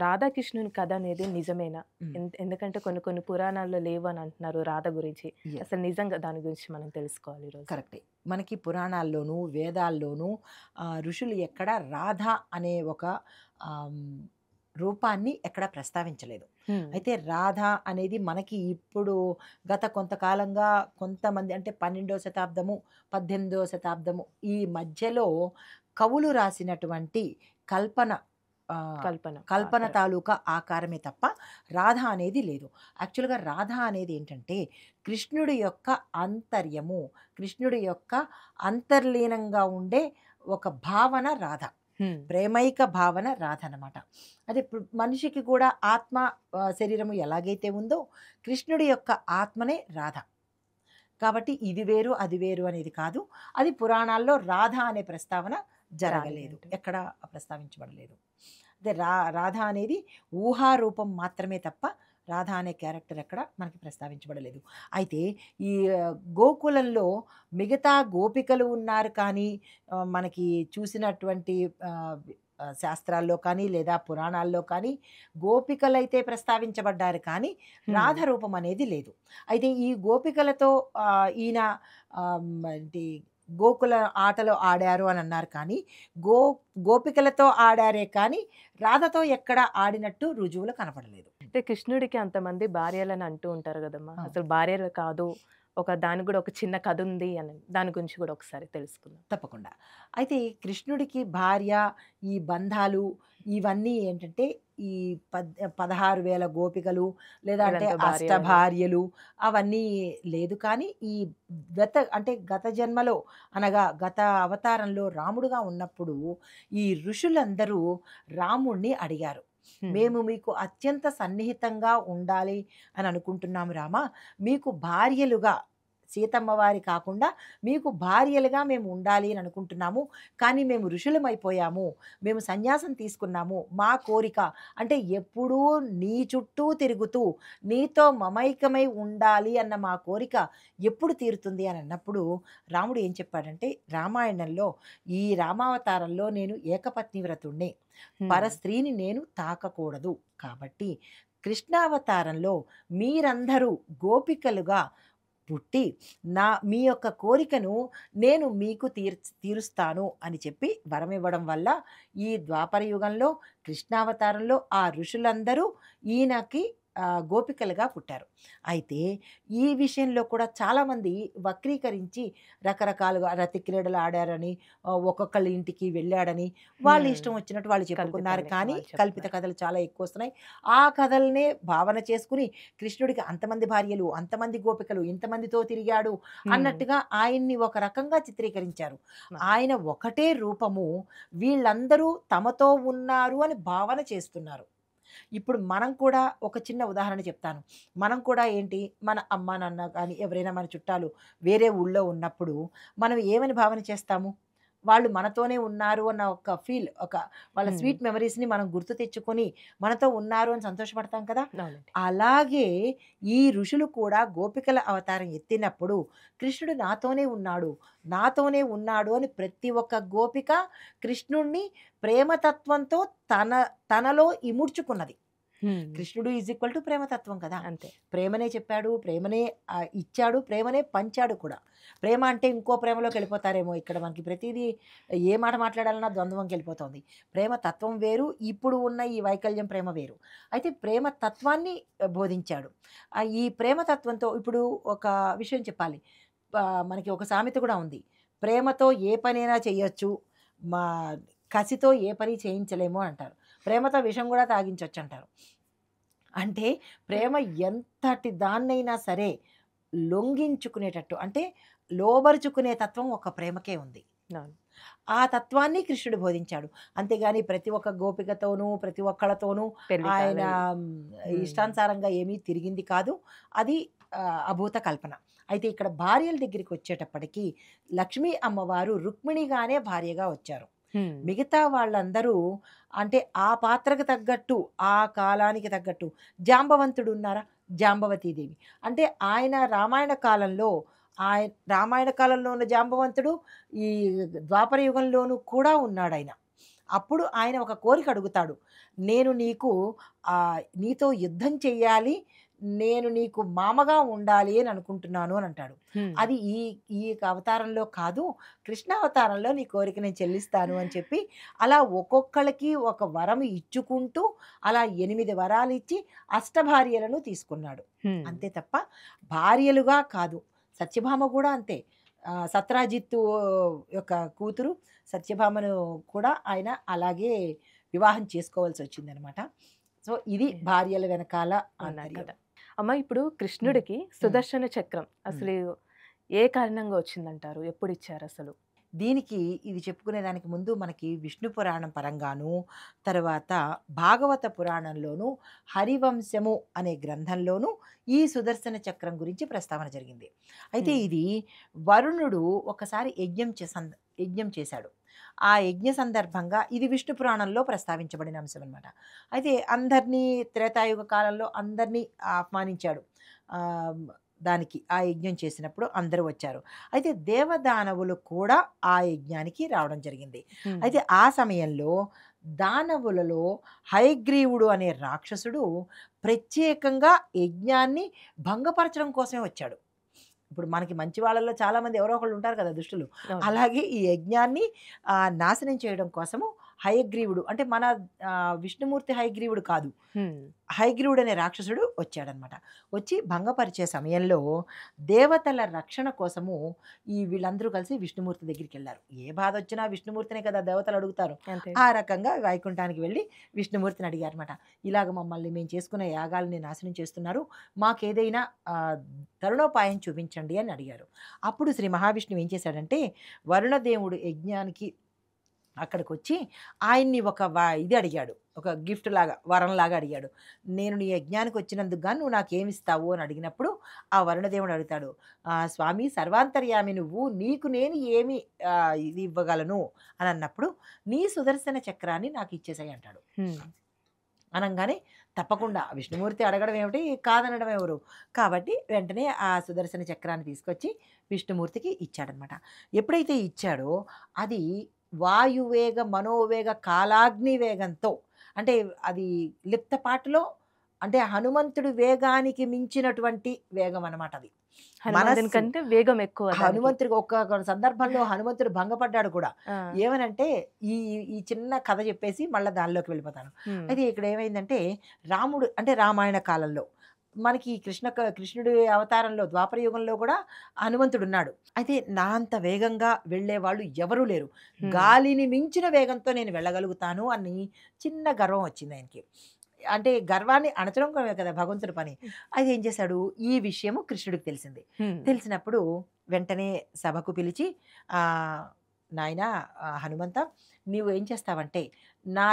రాధాకృష్ణుని కథ అనేది నిజమేనా? ఉమ్, ఎందుకంటే కొన్ని కొన్ని పురాణాల్లో లేవు అని అంటున్నారు రాధ గురించి. yes. అసలు నిజంగా దాని గురించి మనం తెలుసుకోవాలి ఈరోజు. కరెక్టే. మనకి పురాణాల్లోనూ వేదాల్లోనూ ఋషులు ఎక్కడ రాధ అనే ఒక ఆమ్, రూపాన్ని ఎక్కడ ప్రస్తావించలేదు. హ్మ్. అయితే రాధ అనేది మనకి ఇప్పుడు గత కొంతకాలంగా కొంతమంది అంటే 12వ శతాబ్దము 18వ శతాబ్దము ఈ మధ్యలో కవులు రాసినటువంటి కల్పన కల్పన కల్పన పాత్ర. తాలూకా ఆకారమే తప్ప రాధ అనేది లేదు. యాక్చువల్గా రాధ అనేది ఏంటంటే కృష్ణుడి యొక్క అంతర్యము, కృష్ణుడి యొక్క అంతర్లీనంగా ఉండే ఒక భావన రాధ, హ్మ్. ప్రేమైక భావన రాధ అనమాట. అదే ఇప్పుడు మనిషికి కూడా ఆత్మ శరీరము ఎలాగైతే ఉందో కృష్ణుడి యొక్క ఆత్మనే రాధ. కాబట్టి ఇది వేరు అది వేరు అనేది కాదు. అది పురాణాల్లో రాధ అనే ప్రస్తావన జరగలేదు, రాలేదంట. ఎక్కడ ప్రస్తావించబడలేదు. అదే రాధ అనేది ఊహారూపం మాత్రమే తప్ప రాధ అనే క్యారెక్టర్ ఎక్కడ మనకి ప్రస్తావించబడలేదు. అయితే ఈ గోకులంలో మిగతా గోపికలు ఉన్నారు కానీ మనకి చూసినటువంటి శాస్త్రాల్లో కానీ లేదా పురాణాల్లో కానీ గోపికలైతే ప్రస్తావించబడ్డారు కానీ రాధ రూపం అనేది లేదు. అయితే ఈ గోపికలతో ఈయన ఏంటి గోకుల ఆటలు ఆడారు అని అన్నారు కానీ గోపికలతో ఆడారే కానీ రాధతో ఎక్కడ ఆడినట్టు రుజువులు కనపడలేదు. అంటే కృష్ణుడికి అంతమంది భార్యలని అంటూ ఉంటారు కదమ్మా. అసలు భార్యలు కాదు, దానికి కూడా ఒక చిన్న కథ ఉంది అని, దాని గురించి కూడా ఒకసారి తెలుసుకుందాం. తప్పకుండా. అయితే కృష్ణుడికి భార్య, ఈ బంధాలు ఇవన్నీ ఏంటంటే ఈ 16,000 గోపికలు లేదా అంటే ఇదంతా భార్యలని. అష్టభార్యలు అవన్నీ లేదు. కానీ ఈ గత జన్మలో అనగా గత అవతారంలో రాముడుగా ఉన్నప్పుడు ఈ ఋషులందరూ రాముణ్ణి అడిగారు. మేము మీకు అత్యంత సన్నిహితంగా ఉండాలి అని అనుకుంటున్నాము రామా, మీకు భార్యలుగా సీతమ్మ వారి కాకుండా మీకు భార్యలుగా మేము ఉండాలి అని అనుకుంటున్నాము. కానీ మేము ఋషులమైపోయాము, మేము సన్యాసం తీసుకున్నాము. మా కోరిక అంటే ఎప్పుడూ నీ చుట్టూ తిరుగుతూ నీతో మమైకమై ఉండాలి అన్న మా కోరిక ఎప్పుడు తీరుతుంది అని అన్నప్పుడు రాముడు ఏం చెప్పాడంటే, రామాయణంలో ఈ రామావతారంలో నేను ఏకపత్ని వ్రతుణ్ణి, పరస్త్రీని నేను తాకకూడదు. కాబట్టి కృష్ణావతారంలో మీరందరూ గోపికలుగా పుట్టి మీ యొక్క కోరికను నేను మీకు తీరుస్తాను అని చెప్పి వరం ఇవ్వడం వల్ల ఈ ద్వాపర యుగంలో కృష్ణావతారంలో ఆ ఋషులందరూ ఈయనకి గోపికలుగా పుట్టారు. అయితే ఈ విషయంలో కూడా చాలామంది వక్రీకరించి రకరకాలుగా రతి క్రీడలు ఆడారని, ఒక్కొక్కళ్ళ ఇంటికి వెళ్ళాడని వాళ్ళు ఇష్టం వచ్చినట్టు వాళ్ళు చెప్పుకున్నారు. కానీ కల్పిత కథలు చాలా ఎక్కువ వస్తున్నాయి. ఆ కథలనే భావన చేసుకుని కృష్ణుడికి అంతమంది భార్యలు, అంతమంది గోపికలు, ఇంతమందితో తిరిగాడు అన్నట్టుగా ఆయన్ని ఒక రకంగా చిత్రీకరించారు. ఆయన ఒకటే రూపము, వీళ్ళందరూ తమతో ఉన్నారు అని భావన చేస్తున్నారు. ఇప్పుడు మనం కూడా ఒక చిన్న ఉదాహరణ చెప్తాను. మనం కూడా ఏంటి, మన అమ్మ నాన్న కానీ ఎవరైనా మన చుట్టాలు వేరే ఊళ్ళో ఉన్నప్పుడు మనం ఏమని భావన చేస్తాము, వాళ్ళు మనతోనే ఉన్నారు అన్న ఒక ఫీల్, వాళ్ళ స్వీట్ మెమరీస్ని మనం గుర్తు తెచ్చుకొని మనతో ఉన్నారు అని సంతోషపడతాం కదా. అలాగే ఈ ఋషులు కూడా గోపికల అవతారం ఎత్తినప్పుడు కృష్ణుడు నాతోనే ఉన్నాడు అని ప్రతి ఒక్క గోపిక కృష్ణుణ్ణి ప్రేమతత్వంతో తనలో ఇముడ్చుకున్నది. కృష్ణుడు ఈజ్ ఈక్వల్ టు ప్రేమతత్వం కదా. అంతే, ప్రేమనే చెప్పాడు, ప్రేమనే ఇచ్చాడు, ప్రేమనే పంచాడు కూడా. ప్రేమ అంటే ఇంకో ప్రేమలోకి వెళ్ళిపోతారేమో, ఇక్కడ మనకి ప్రతిదీ ఏ మాట మాట్లాడాలన్నా ద్వంద్వంకి వెళ్ళిపోతుంది. ప్రేమ తత్వం వేరు, ఇప్పుడు ఉన్న ఈ వైకల్యం ప్రేమ వేరు. అయితే ప్రేమ తత్వాన్ని బోధించాడు. ఈ ప్రేమతత్వంతో ఇప్పుడు ఒక విషయం చెప్పాలి. మనకి ఒక సామెత కూడా ఉంది, ప్రేమతో ఏ పనైనా చేయొచ్చు, మా కసితో ఏ పని చేయించలేము అంటారు. ప్రేమతో విషం కూడా తాగించవచ్చు అంటారు. అంటే ప్రేమ ఎంతటి దాన్నైనా సరే లొంగించుకునేటట్టు, అంటే లోబరుచుకునే తత్వం ఒక ప్రేమకే ఉంది. ఆ తత్వాన్ని కృష్ణుడు బోధించాడు. అంతేగాని ప్రతి ఒక్క గోపికతోనూ ప్రతి ఒక్కళ్ళతోనూ ఆయన ఇష్టానుసారంగా ఏమీ తిరిగింది కాదు. అది అభూత కల్పన. అయితే ఇక్కడ భార్యల దగ్గరికి వచ్చేటప్పటికి లక్ష్మీ అమ్మవారు రుక్మిణిగానే భార్యగా వచ్చారు. మిగతా వాళ్ళందరూ అంటే ఆ పాత్రకు తగ్గట్టు, ఆ కాలానికి తగ్గట్టు. జాంబవంతుడు ఉన్నారా, జాంబవతీదేవి అంటే ఆయన రామాయణ కాలంలో ఉన్న జాంబవంతుడు ఈ ద్వాపర యుగంలోనూ కూడా ఉన్నాడు ఆయన. అప్పుడు ఆయన ఒక కోరిక అడుగుతాడు, నేను నీతో యుద్ధం చెయ్యాలి, నేను నీకు మామగా ఉండాలి అని అనుకుంటున్నాను అని అంటాడు. అది ఈ అవతారంలో కాదు, కృష్ణావతారంలో నీ కోరిక నేను చెల్లిస్తాను అని చెప్పి అలా ఒక్కొక్కళ్ళకి ఒక వరం ఇచ్చుకుంటూ అలా 8 వరాలు ఇచ్చి అష్టభార్యలను తీసుకున్నాడు. అంతే తప్ప భార్యలుగా కాదు. సత్యభామ కూడా అంతే. సత్రాజిత్తు యొక్క కూతురు సత్యభామను కూడా ఆయన అలాగే వివాహం చేసుకోవాల్సి వచ్చిందనమాట. సో ఇది భార్యల వెనకాల అన్నారు. అమ్మ, ఇప్పుడు కృష్ణుడికి సుదర్శన చక్రం అసలు ఏ కారణంగా వచ్చిందంటారు, ఎప్పుడు ఇచ్చారు అసలు? దీనికి ఇది చెప్పుకునే దానికి ముందు మనకి విష్ణు పురాణం పరంగాను, తర్వాత భాగవత పురాణంలోను, హరివంశము అనే గ్రంథంలోనూ ఈ సుదర్శన చక్రం గురించి ప్రస్తావన జరిగింది. అయితే ఇది వరుణుడు ఒకసారి యజ్ఞం చేశాడు. ఆ యజ్ఞ సందర్భంగా ఇది విష్ణు పురాణంలో ప్రస్తావించబడిన అంశం అనమాట. అయితే అందరినీ త్రేతాయుగ కాలంలో అందరినీ ఆహ్వానించాడు. ఆహ్, దానికి ఆ యజ్ఞం చేసినప్పుడు అందరూ వచ్చారు. అయితే దేవదానవులు కూడా ఆ యజ్ఞానికి రావడం జరిగింది. హ్మ్. అయితే ఆ సమయంలో దానవులలో హయగ్రీవుడు అనే రాక్షసుడు ప్రత్యేకంగా యజ్ఞాన్ని భంగపరచడం కోసమే వచ్చాడు. ఇప్పుడు మనకి మంచి వాళ్ళలో చాలామంది ఎవరో ఒకళ్ళు ఉంటారు కదా దుష్టులు. అవును. అలాగే ఈ యజ్ఞాన్ని నాశనం చేయడం కోసము హయగ్రీవుడు అంటే మన విష్ణుమూర్తి హయగ్రీవుడు కాదు. హ్మ్. హయగ్రీవుడు అనే రాక్షసుడు వచ్చాడనమాట. వచ్చి భంగపరిచే సమయంలో దేవతల రక్షణ కోసము ఈ వీళ్ళందరూ కలిసి విష్ణుమూర్తి దగ్గరికెళ్లారు. ఏ బాధొచ్చినా విష్ణుమూర్తినే కదా దేవతలు అడుగుతారు. అంతే. ఆ రకంగా వైకుంఠానికి వెళ్ళి విష్ణుమూర్తిని అడిగారన్నమాట. ఇలాగ మమ్మల్ని మేము చేసుకునే యాగాల్ని నాశనం చేస్తున్నారు. మాకేదైనా తరుణోపాయం చూపించండి అని అడిగారు. అప్పుడు శ్రీ మహావిష్ణువు ఏం చేశాడంటే వరుణదేవుడు యజ్ఞానికి అక్కడికొచ్చి ఆయన్ని ఒక ఇది అడిగాడు. ఒక గిఫ్ట్ లాగా, వరంలాగా అడిగాడు. నేను నీ యజ్ఞానికి వచ్చినందుకు గాను నువ్వు నాకేమిస్తావు అని అడిగినప్పుడు ఆ వరుణదేవుడు అడుగుతాడు. స్వామి సర్వాంతర్యామి నువ్వు, నీకు నేను ఏమి ఇది ఇవ్వగలను అని అన్నప్పుడు, నీ సుదర్శన చక్రాన్ని నాకు ఇచ్చేసేయి అంటాడు. హ్మ్. అనంగానే తప్పకుండా విష్ణుమూర్తి అడగడం ఏమిటి, కాదనడం ఎవరు? కాబట్టి వెంటనే ఆ సుదర్శన చక్రాన్ని తీసుకొచ్చి విష్ణుమూర్తికి ఇచ్చాడనమాట. ఎప్పుడైతే ఇచ్చాడో అది వాయువేగ, మనోవేగ, కాలాగ్ని వేగంతో అంటే అది లిప్తపాటులో అంటే హనుమంతుడి వేగానికి మించినటువంటి వేగం అనమాట అది. హనుమంతుని మనస్సు కంటే వేగం ఎక్కువ దానికి. హనుమంతుడికి ఒక్క సందర్భంలో హనుమంతుడు భంగపడ్డాడు కూడా. ఆ! ఏమనంటే ఈ ఈ చిన్న కథ చెప్పేసి మళ్ళా దానిలోకి వెళ్ళిపోతాను. హ్మ్. అయితే ఇక్కడ ఏమైందంటే రాముడు అంటే రామాయణ కాలంలో మనకి కృష్ణుడి అవతారంలో ద్వాపర యుగంలో కూడా హనుమంతుడున్నాడు. అయితే నా అంత వేగంగా వెళ్ళేవాళ్ళు ఎవరూ లేరు. హ్మ్. గాలిని మించిన వేగంతో నేను వెళ్ళగలుగుతాను అని చిన్న గర్వం వచ్చింది ఆయనకి. అంటే గర్వాన్ని అణచడం కదా భగవంతుడి పని. అది ఏం చేశాడు, ఈ విషయము కృష్ణుడికి తెలిసింది. హ్మ్. తెలిసినప్పుడు వెంటనే సభకు పిలిచి నాయనా హనుమంత, నీవు ఏం చేస్తావంటే నా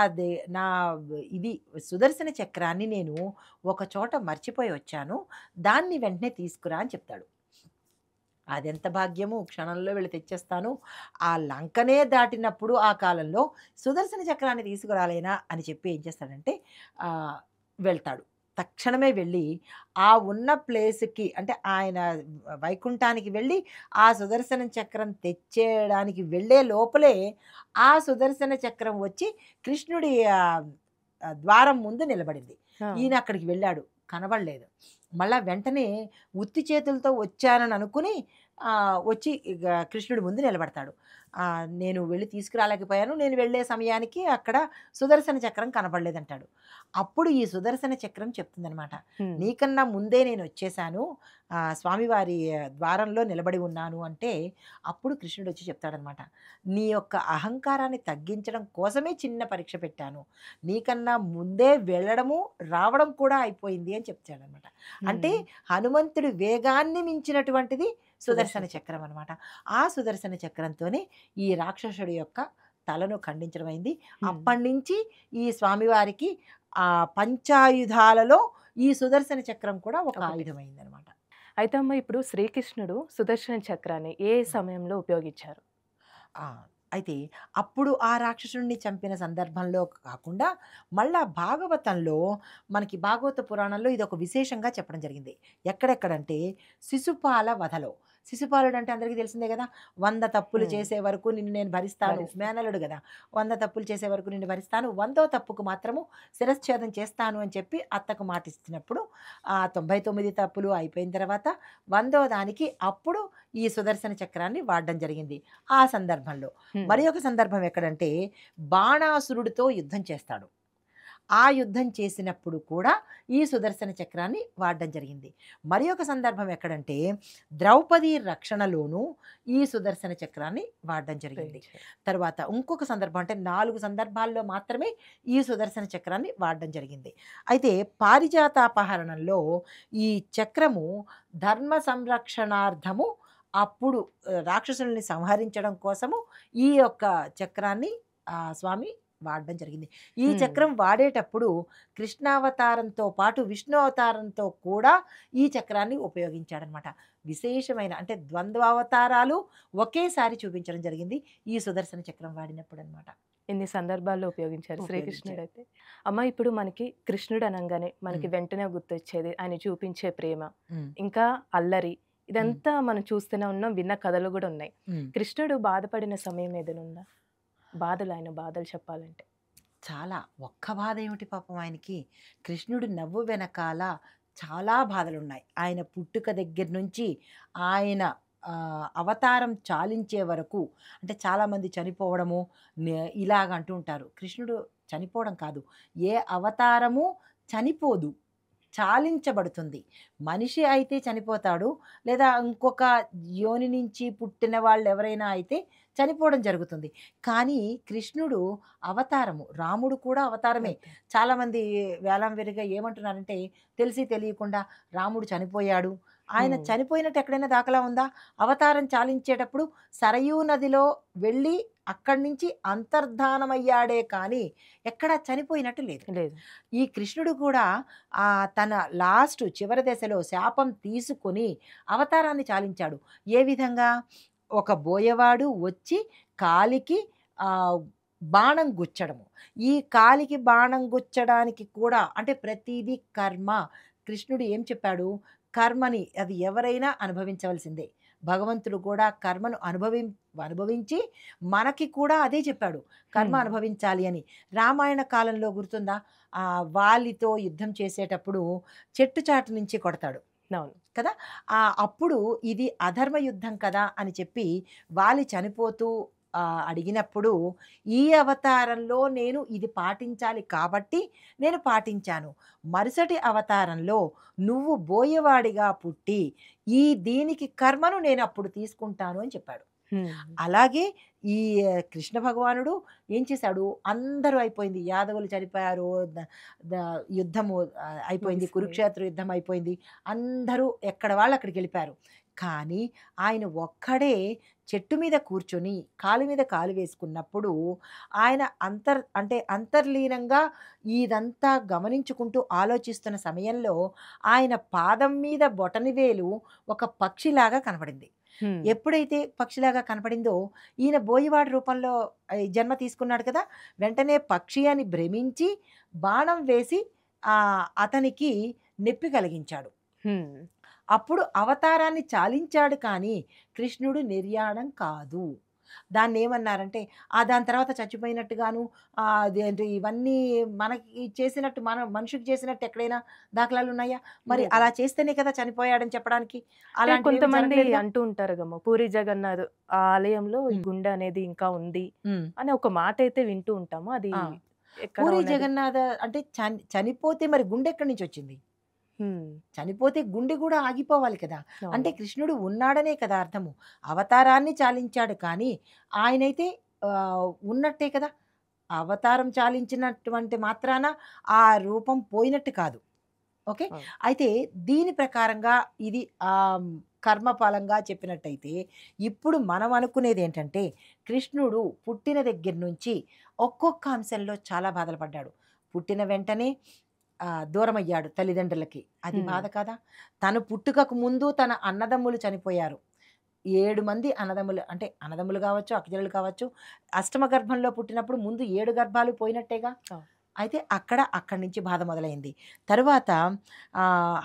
ఇది సుదర్శన చక్రాన్ని నేను ఒక చోట మర్చిపోయి వచ్చాను, దాన్ని వెంటనే తీసుకురా అని చెప్తాడు. అదెంత భాగ్యము, క్షణంలో వెళ్ళి తెచ్చేస్తాను. ఆ లంకనే దాటినప్పుడు ఆ కాలంలో సుదర్శన చక్రాన్ని తీసుకురాలేనా అని చెప్పి ఏం చేస్తాడంటే వెళ్తాడు. తక్షణమే వెళ్ళి ఆ ఉన్న ప్లేస్‌కి అంటే ఆయన వైకుంఠానికి వెళ్ళి ఆ సుదర్శన చక్రం తెచ్చేయడానికి వెళ్ళే లోపలే ఆ సుదర్శన చక్రం వచ్చి కృష్ణుడి ద్వారం ముందు నిలబడింది. ఆ! ఈయన అక్కడికి వెళ్ళాడు. కనబడలేదు. మళ్ళా వెంటనే ఉత్తి చేతులతో వచ్చానని అనుకుని వచ్చి ఇగ కృష్ణుడి ముందు నిలబడతాడు. నేను వెళ్ళి తీసుకురాలేకపోయాను. నేను వెళ్ళే సమయానికి అక్కడ సుదర్శన చక్రం కనపడలేదంటాడు. అప్పుడు ఈ సుదర్శన చక్రం చెప్తుందనమాట. హ్మ్. నీకన్నా ముందే నేనొచ్చేసాను. స్వామివారి ద్వారంలో నిలబడి ఉన్నాను అంటే, అప్పుడు కృష్ణుడొచ్చి చెప్తాడనమాట. నీ యొక్క అహంకారాన్ని తగ్గించడం కోసమే చిన్న పరీక్ష పెట్టాను. నీకన్నా ముందే వెళ్ళడము, రావడం కూడా అయిపోయింది అని చెప్తాడనమాట. అంటే హ్మ్. హనుమంతుడి వేగాన్ని మించినటువంటిది సుదర్శన సుదర్శన చక్రం అనమాట. ఆ సుదర్శన చక్రంతోనే ఈ రాక్షసుడి యొక్క తలను ఖండించడం అయింది. హ్మ్. అప్పటినుంచి ఈ స్వామివారికి పంచాయుధాలలో ఈ సుదర్శన చక్రం కూడా ఒక ఒకటి. ఆయుధమైందనమాట. అయితే అమ్మ ఇప్పుడు శ్రీకృష్ణుడు సుదర్శన చక్రాన్ని ఏ సమయంలో ఉపయోగించారు? ఆ! అయితే అప్పుడు ఆ రాక్షసుడిని చంపిన సందర్భంలో కాకుండా మళ్ళా భాగవతంలో మనకి భాగవత పురాణంలో ఇదొక విశేషంగా చెప్పడం జరిగింది. ఎక్కడెక్కడంటే శిశుపాల వధలో. శిశుపాలుడు అంటే అందరికీ తెలిసిందే గదా! 100 తప్పులు హ్మ్. చేసే వరకు నిన్ను నేను భరిస్తాను. భరిస్తా. మేనల్లుడు గదా! 100 తప్పులు చేసే వరకు నిన్ను భరిస్తాను. 100వ తప్పుకు మాత్రము శిరశ్ఛేదం చేస్తాను అని చెప్పి అత్తకు మాటిచ్చినప్పుడు 99 తప్పులు అయిపోయిన తర్వాత 100వ దానికి అప్పుడు ఈ సుదర్శన చక్రాన్ని వాడడం జరిగింది. ఆ సందర్భంలో. హ్మ్. మరి ఒక సందర్భం ఎక్కడంటే బాణాసురుడితో యుద్ధం చేస్తాడు. ఆ యుద్ధం చేసినప్పుడు కూడా ఈ సుదర్శన చక్రాన్ని వాడడం జరిగింది. మరి ఒక సందర్భం ఎక్కడంటే ద్రౌపది రక్షణలోనూ ఈ సుదర్శన చక్రాన్ని వాడడం జరిగింది. ఉపయోగించారు. తర్వాత ఇంకొక సందర్భం అంటే 4 సందర్భాల్లో మాత్రమే ఈ సుదర్శన చక్రాన్ని వాడడం జరిగింది. అయితే పారిజాతాపహరణంలో ఈ చక్రము ధర్మ సంరక్షణార్థము అప్పుడు రాక్షసుల్ని సంహరించడం కోసము ఈ యొక్క చక్రాన్ని స్వామి వాడడం జరిగింది. ఈ హ్మ్. చక్రం వాడేటప్పుడు కృష్ణావతారంతో పాటు విష్ణు అవతారంతో కూడా ఈ చక్రాన్ని ఉపయోగించాడనమాట. విశేషమైన అంటే ద్వంద్వావతారాలు ఒకేసారి చూపించడం జరిగింది ఈ సుదర్శన చక్రం వాడినప్పుడనమాట. ఇన్ని సందర్భాల్లో ఉపయోగించారు ఉపయోగించారు. శ్రీకృష్ణుడైతే. అమ్మ ఇప్పుడు మనకి కృష్ణుడు అనంగానే మనకి హ్మ్. వెంటనే గుర్తొచ్చేది ఆయన చూపించే ప్రేమ, హ్మ్. ఇంకా అల్లరి. హ్మ్. ఇదంతా మనం చూస్తూనే ఉన్నాం. విన్న కథలు గూడా ఉన్నాయి. హ్మ్. కృష్ణుడు బాధపడిన సమయం ఏదైనా ఉందా? ఆయన బాధలు చెప్పాలంటే? చాలా. ఒక్క బాధ ఏమిటి పాపం ఆయనకి. కృష్ణుడి నవ్వు వెనకాల చాలా బాధలున్నాయి. ఆయన పుట్టుక దగ్గర నుంచి ఆయన అవతారం చాలించే వరకు అంటే చాలామంది చనిపోవడము ఇలాగ అంటూ ఉంటారు. కృష్ణుడు చనిపోవడం కాదు. ఏ అవతారము చనిపోదు. చాలించబడుతుంది. మనిషి అయితే చనిపోతాడు. లేదా ఇంకొక యోని నుంచి పుట్టిన వాళ్ళెవరైనా అయితే చనిపోవడం జరుగుతుంది. కానీ కృష్ణుడు అవతారము. రాముడు కూడా అవతారమే. ఓకే. చాలామంది వేలం వెరిగా ఏమంటున్నారంటే తెలిసి తెలియకుండా రాముడు చనిపోయాడు. ఆయన హ్మ్. చనిపోయినట్టు ఎక్కడైనా దాఖలా ఉందా? అవతారం చాలించేటప్పుడు సరయూ నదిలో వెళ్ళి అక్కడి నుంచి అంతర్ధానమయ్యాడే కానీ ఎక్కడా చనిపోయినట్టు లేదు. లేదు. ఈ కృష్ణుడు కూడా తన చివరి దశలో శాపం తీసుకొని అవతారాన్ని చాలించాడు. ఏ విధంగా? ఒక బోయవాడు వచ్చి కాలికి ఆహ్, బాణం గుచ్చడము. ఈ కాలికి బాణం గుచ్చడానికి కూడా అంటే ప్రతీదీ కర్మ. కృష్ణుడు ఏం చెప్పాడు? కర్మని అది ఎవరైనా అనుభవించవలసిందే. భగవంతుడు కూడా కర్మను అనుభవించి మనకి కూడా అదే చెప్పాడు. కర్మ హ్మ్. అనుభవించాలి అని. రామాయణ కాలంలో గుర్తుందా? వాలితో యుద్ధం చేసేటప్పుడు చెట్టు చాటు నుంచి కొడతాడు అవును. కదా! అప్పుడు ఇది అధర్మ యుద్ధం కదా అని చెప్పి వాలి చనిపోతూ అడిగినప్పుడు, ఈ అవతారంలో నేను ఇది పాటించాలి కాబట్టి నేను పాటించాను. మరుసటి అవతారంలో నువ్వు బోయవాడిగా పుట్టి దీనికి కర్మను నేనప్పుడు తీసుకుంటాను అని చెప్పాడు. హ్మ్. అలాగే ఈ కృష్ణ భగవానుడు ఏం చేశాడు? అందరూ అయిపోయింది. యాదవులు చనిపోయారు. ద ద యుద్ధము అయిపోయింది. ముగిసిపోయి. కురుక్షేత్ర యుద్ధం అయిపోయింది. అందరూ ఎక్కడ వాళ్ళు అక్కడికెళ్ళిపోయారు. కానీ ఆయన ఒక్కడే చెట్టు మీద కూర్చొని కాలు మీద కాలు వేసుకున్నప్పుడు ఆయన అంటే అంతర్లీనంగా ఇదంతా గమనించుకుంటూ ఆలోచిస్తున్న సమయంలో ఆయన పాదం మీద బొటనవేలు ఒక పక్షిలాగా కనపడింది. హ్మ్. ఎప్పుడైతే పక్షిలాగా కనపడిందో ఈయన బోయవాడి రూపంలో జన్మ తీసుకున్నాడు కదా! వెంటనే పక్షి అని భ్రమించి బాణం వేసి అతనికి నొప్పి కలిగించాడు. హ్మ్. అప్పుడు అవతారాన్ని చాలించాడు కానీ కృష్ణుడు నిర్యాణం కాదు. దాన్నేమన్నారంటే దాని తర్వాత చచ్చిపోయినట్టుగాను అదేంటి ఇవన్నీ మనకి చేసినట్టు మనిషికి చేసినట్టు ఎక్కడైనా దాఖలాలున్నాయా? మరి లేదు. అలా చేస్తేనే కదా చనిపోయాడని చెప్పడానికి. అంటే అలాంటివేమి కొంతమంది జరగలేదుగా. అంటూ ఉంటారు గమ్మ. పూరి జగన్నాథ్ ఆ ఆలయంలో ఈ హ్మ్. గుండె అనేది ఇంకా ఉంది హ్మ్. అని ఒక మాటైతే వింటూ ఉంటాము. అది ఆ! ఎక్కడ పూరి ఉన్నది? జగన్నాథ అంటే చనిపోతే మరి గుండెక్కడి నుంచొచ్చింది? హ్మ్. చనిపోతే గుండె గూడా ఆగిపోవాలి కదా! అంటే అవును. కృష్ణుడు ఉన్నాడనే కదా అర్థము. అవతారాన్ని చాలించాడు కానీ, ఆయనైతే ఉన్నట్టే కదా! అవతారం చాలించినటువంటి మాత్రాన ఆ రూపం పోయినట్టు కాదు. ఓకే. అవును. అయితే దీని ప్రకారంగా ఇది కర్మఫలంగా చెప్పినట్టయితే, ఇప్పుడు మనం అనుకునేదేంటంటే, కృష్ణుడు పుట్టిన దగ్గర నుంచి ఒక్కొక్క అంశంలో చాలా బాధలు పడ్డాడు. పుట్టిన వెంటనే దూరమయ్యాడు తల్లిదండ్రులకి. అది హ్మ్. బాధ కాదా? తను పుట్టుకకు ముందు తన అన్నదమ్ములు చనిపోయారు. 7 మంది అన్నదమ్ములు అంటే అన్నదమ్ములు కావచ్చు, అక్కచెల్లెలు కావచ్చు. అష్టమ గర్భంలో పుట్టినప్పుడు ముందు 7 గర్భాలు పోయినట్టేగా. అవును. అయితే అక్కడి నుంచి బాధ మొదలైంది. తరువాత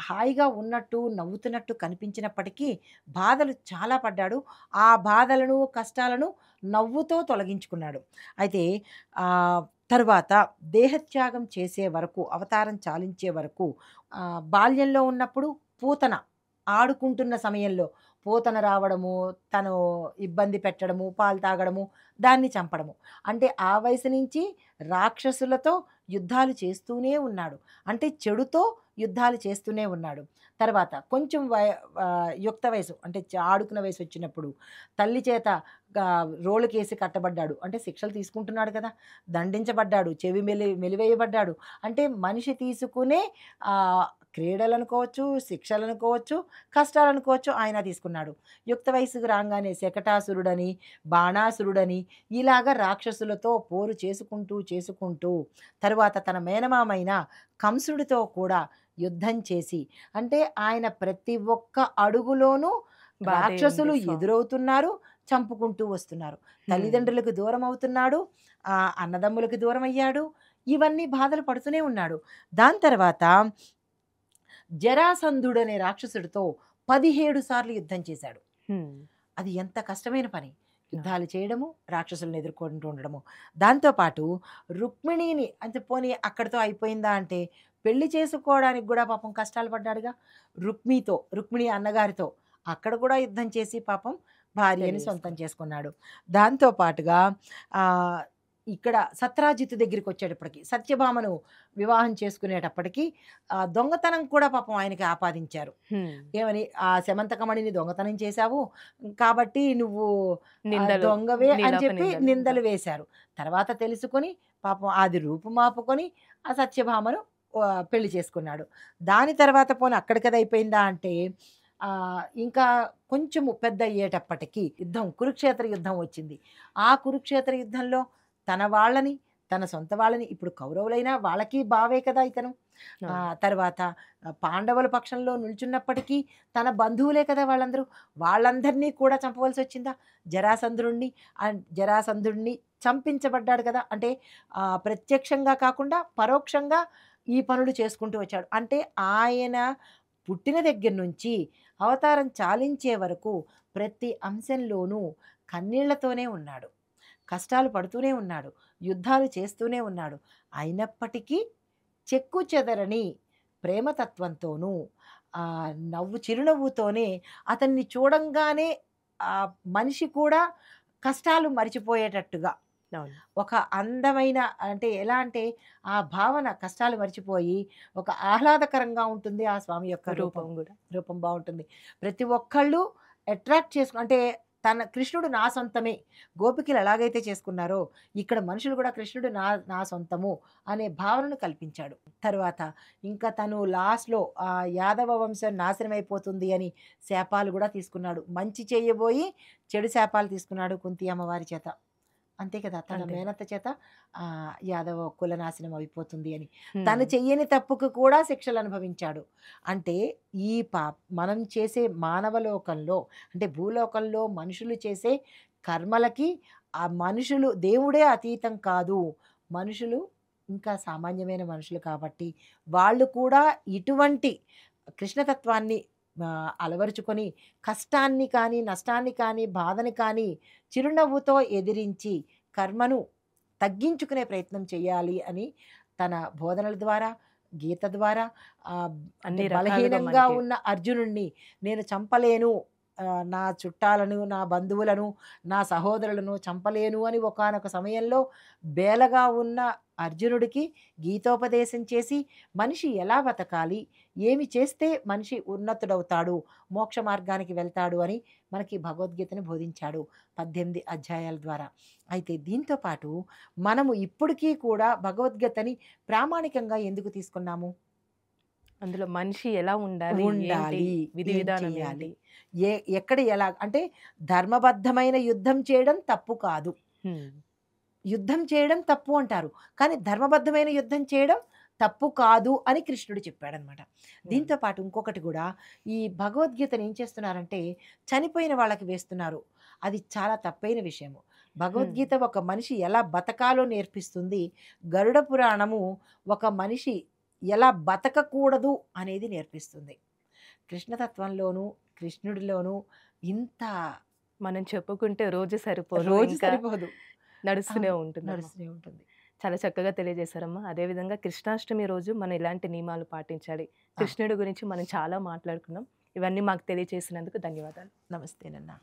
హాయిగా ఉన్నట్టు, నవ్వుతున్నట్టు కనిపించినప్పటికీ బాధలు చాలా పడ్డాడు. ఆ బాధలను, కష్టాలను నవ్వుతో తొలగించుకున్నాడు. అయితే ఆహ్, తరువాత దేహత్యాగం చేసే వరకు, అవతారం చాలించే వరకు బాల్యంలో ఉన్నప్పుడు పూతన ఆడుకుంటున్న సమయంలో పూతన రావడము, తను ఇబ్బంది పెట్టడము, పాలు తాగడము, దాన్ని చంపడము. అంటే ఆ వయసు నుంచి రాక్షసులతో యుద్ధాలు చేస్తూనే ఉన్నాడు. అంటే చెడుతో యుద్ధాలు చేస్తూనే ఉన్నాడు. తర్వాత కొంచెం యుక్త వయసు అంటే ఆడుకునే వయసు వచ్చినప్పుడు తల్లి చేత రోలుకేసి కట్టబడ్డాడు. అంటే శిక్షలు తీసుకుంటున్నాడు కదా! దండించబడ్డాడు. చెవి మెలివేయబడ్డాడు. అంటే మనిషి తీసుకునే క్రీడలు అనుకోవచ్చు, శిక్షలు అనుకోవచ్చు, కష్టాలు అనుకోవచ్చు, ఆయన తీసుకున్నాడు. యుక్త వయసుకు రాగానే శకటాసురుడని, బాణాసురుడని ఇలాగ రాక్షసులతో పోరు చేసుకుంటూ చేసుకుంటూ తరువాత తన మేనమామైన కంసుడితో కూడా యుద్ధం చేసి, అంటే ఆయన ప్రతి ఒక్క అడుగులోనూ బాధే ఉంది రాక్షసులు స్వామి. ఎదురవుతున్నారు, చంపుకుంటూ వస్తున్నారు. తల్లిదండ్రులకు దూరం అవుతున్నాడు, అన్నదమ్ములకు దూరం అయ్యాడు. ఇవన్నీ బాధలు పడుతూనే ఉన్నాడు. దాని తర్వాత జరాసంధుడనే రాక్షసుడితో 17 సార్లు యుద్ధం చేశాడు. హ్మ్. అది ఎంత కష్టమైన పని. యుద్ధాలు చేయడము, రాక్షసులను ఎదుర్కొంటూ ఉండడము. దాంతోపాటు రుక్మిణిని అంటే పోనీ అక్కడితో అయిపోయిందా అంటే, పెళ్లి చేసుకోవడానికి కూడా పాపం కష్టాలు పడ్డాడుగా. రుక్మిణి అన్నగారితో అక్కడ కూడా యుద్ధం చేసి పాపం భార్యని పెళ్లి సొంతం చేసుకున్నాడు. చేసుకున్నాడు. దాంతో పాటుగా ఆహ్, ఇక్కడ సత్రాజిత్తు దగ్గరికి వచ్చేటప్పటికి, సత్యభామను వివాహం చేసుకునేటప్పటికి దొంగతనం కూడా పాపం ఆయనకి ఆపాదించారు. హ్మ్. ఏమని, ఆ సెమంతకమణిని దొంగతనం చేశావు కాబట్టి నువ్వు నిందలు దొంగవే అని నీలాప చెప్పి నిందలు. నిందలు వేశారు. తర్వాత తెలుసుకొని పాపం అది రూపుమాపుకొని ఆ సత్యభామను పెళ్లి చేసుకున్నాడు. దాని తర్వాత పోనీ అక్కడికి అది అయిపోయిందా అంటే, ఇంకా కొంచెము పెద్ద అయ్యేటప్పటికి కురుక్షేత్ర యుద్ధం వచ్చింది. ఆ కురుక్షేత్ర యుద్ధంలో తన వాళ్ళని, తన సొంత వాళ్ళని, ఇప్పుడు కౌరవులైనా వాళ్ళకి బావే కదా ఇతను. అవును. తర్వాత పాండవుల పక్షంలో నిల్చున్నప్పటికీ తన బంధువులే కదా వాళ్ళందరూ. వాళ్ళందరినీ కూడా చంపవలసి వచ్చిందా? జరాసంధుడిని చంపించబడ్డాడు కదా. అంటే ప్రత్యక్షంగా కాకుండా పరోక్షంగా ఈ పనులు చేసుకుంటూ వచ్చాడు. అంటే ఆయన పుట్టిన దగ్గర నుంచి అవతారం చాలించే వరకు ప్రతి అంశంలోనూ కన్నీళ్లతోనే ఉన్నాడు. కష్టాలు పడుతూనే ఉన్నాడు. యుద్ధాలు చేస్తూనే ఉన్నాడు. అయినప్పటికీ చెక్కు చెదరని ప్రేమతత్వంతోనూ చిరునవ్వుతోనే అతన్ని చూడంగానే మనిషి కూడా కష్టాలు మరిచిపోయేటట్టుగా అవును. ఒక అందమైన, అంటే ఎలా అంటే ఆ భావన కష్టాలు మరిచిపోయి ఒక ఆహ్లాదకరంగా ఉంటుంది ఆ స్వామి యొక్క రూపం. రూపం కూడా. రూపం బాగుంటుంది. ప్రతి ఒక్కళ్ళు అట్రాక్ట్ అంటే కృష్ణుడు నా సొంతమే, గోపికలు ఎలాగైతే చేసుకున్నారో ఇక్కడ మనుషులు కూడా కృష్ణుడు నా నా సొంతము అనే భావనను కల్పించాడు. తర్వాత ఇంకా తను లాస్ట్లో యాదవ వంశం నాశనం అయిపోతుంది అని శాపాలు కూడా తీసుకున్నాడు. మంచి చేయబోయి చెడు శాపాలు తీసుకున్నాడు కుంతి అమ్మవారి చేత. అంతే కదా, తన అంతే. మేనత్త చేత యాదవ కులనాశనం అయిపోతుంది అని. హ్మ్. తను చెయ్యని తప్పుకు కూడా శిక్షలు అనుభవించాడు. అంటే ఈ మనం చేసే మానవలోకంలో, అంటే భూలోకంలో మనుషులు చేసే కర్మలకి ఆ మనుషులు దేవుడే అతీతం కాదు. మనుషులు ఇంకా సామాన్యమైన మనుషులు కాబట్టి వాళ్ళు కూడా ఇటువంటి కృష్ణతత్వాన్ని అలవరుచుకొని కష్టాన్ని కానీ, నష్టాన్ని కానీ, బాధని కానీ చిరునవ్వుతో ఎదిరించి కర్మను తగ్గించుకునే ప్రయత్నం చేయాలి అని తన బోధనల ద్వారా, గీత ద్వారా అన్ని రకాలుగా బలహీనంగా మనకి ఉన్న అర్జునుడిని నేను చంపలేను, నా చుట్టాలను, నా బంధువులను, నా సహోదరులను చంపలేను అని ఒకానొక సమయంలో బేలగా ఉన్న అర్జునుడికి గీతోపదేశం చేసి మనిషి ఎలా బతకాలి, ఏమి చేస్తే మనిషి ఉన్నతుడవుతాడు, మోక్ష మార్గానికి వెళ్తాడు అని మనకి భగవద్గీతని బోధించాడు 18 అధ్యాయాల ద్వారా. అయితే దీంతో పాటు మనము ఇప్పటికీ కూడా భగవద్గీతని ప్రామాణికంగా ఎందుకు తీసుకున్నాము? అందులో మనిషి ఎలా ఉండాలి, ఏంటి ఉండాలి, విధి ఏం విధానం చేయాలి, ఏంటి. ఎక్కడ ఎలా, అంటే ధర్మబద్ధమైన యుద్ధం చేయడం తప్పు కాదు. హ్మ్. యుద్ధం చేయడం తప్పు అంటారు, కానీ ధర్మబద్ధమైన యుద్ధం చేయడం తప్పు కాదు అని కృష్ణుడు చెప్పాడనమాట. దీంతో పాటు ఇంకొకటి కూడా, ఈ భగవద్గీతను ఏం చేస్తున్నారంటే చనిపోయిన వాళ్ళకి వేస్తున్నారు. అది చాలా తప్పైన విషయము. భగవద్గీత ఒక మనిషి ఎలా బతకాలో నేర్పిస్తుంది. గరుడ పురాణము ఒక మనిషి ఎలా బతకకూడదు అనేది నేర్పిస్తుంది. కృష్ణతత్వంలోనూ కృష్ణుడిలోనూ ఇంత మనం చెప్పుకుంటే రోజు సరిపోదు, రోజు ఇంకా సరిపోదు, నడుస్తూనే ఉంటుంది. నడుస్తూనే ఉంటుంది. చాలా చక్కగా తెలియజేశారమ్మా. అదేవిధంగా కృష్ణాష్టమి రోజు మనం ఇలాంటి నియమాలు పాటించాలి. కృష్ణుడి గురించి మనం చాలా మాట్లాడుకున్నాం. ఇవన్నీ మాకు తెలియజేసినందుకు ధన్యవాదాలు. నమస్తేనన్నా.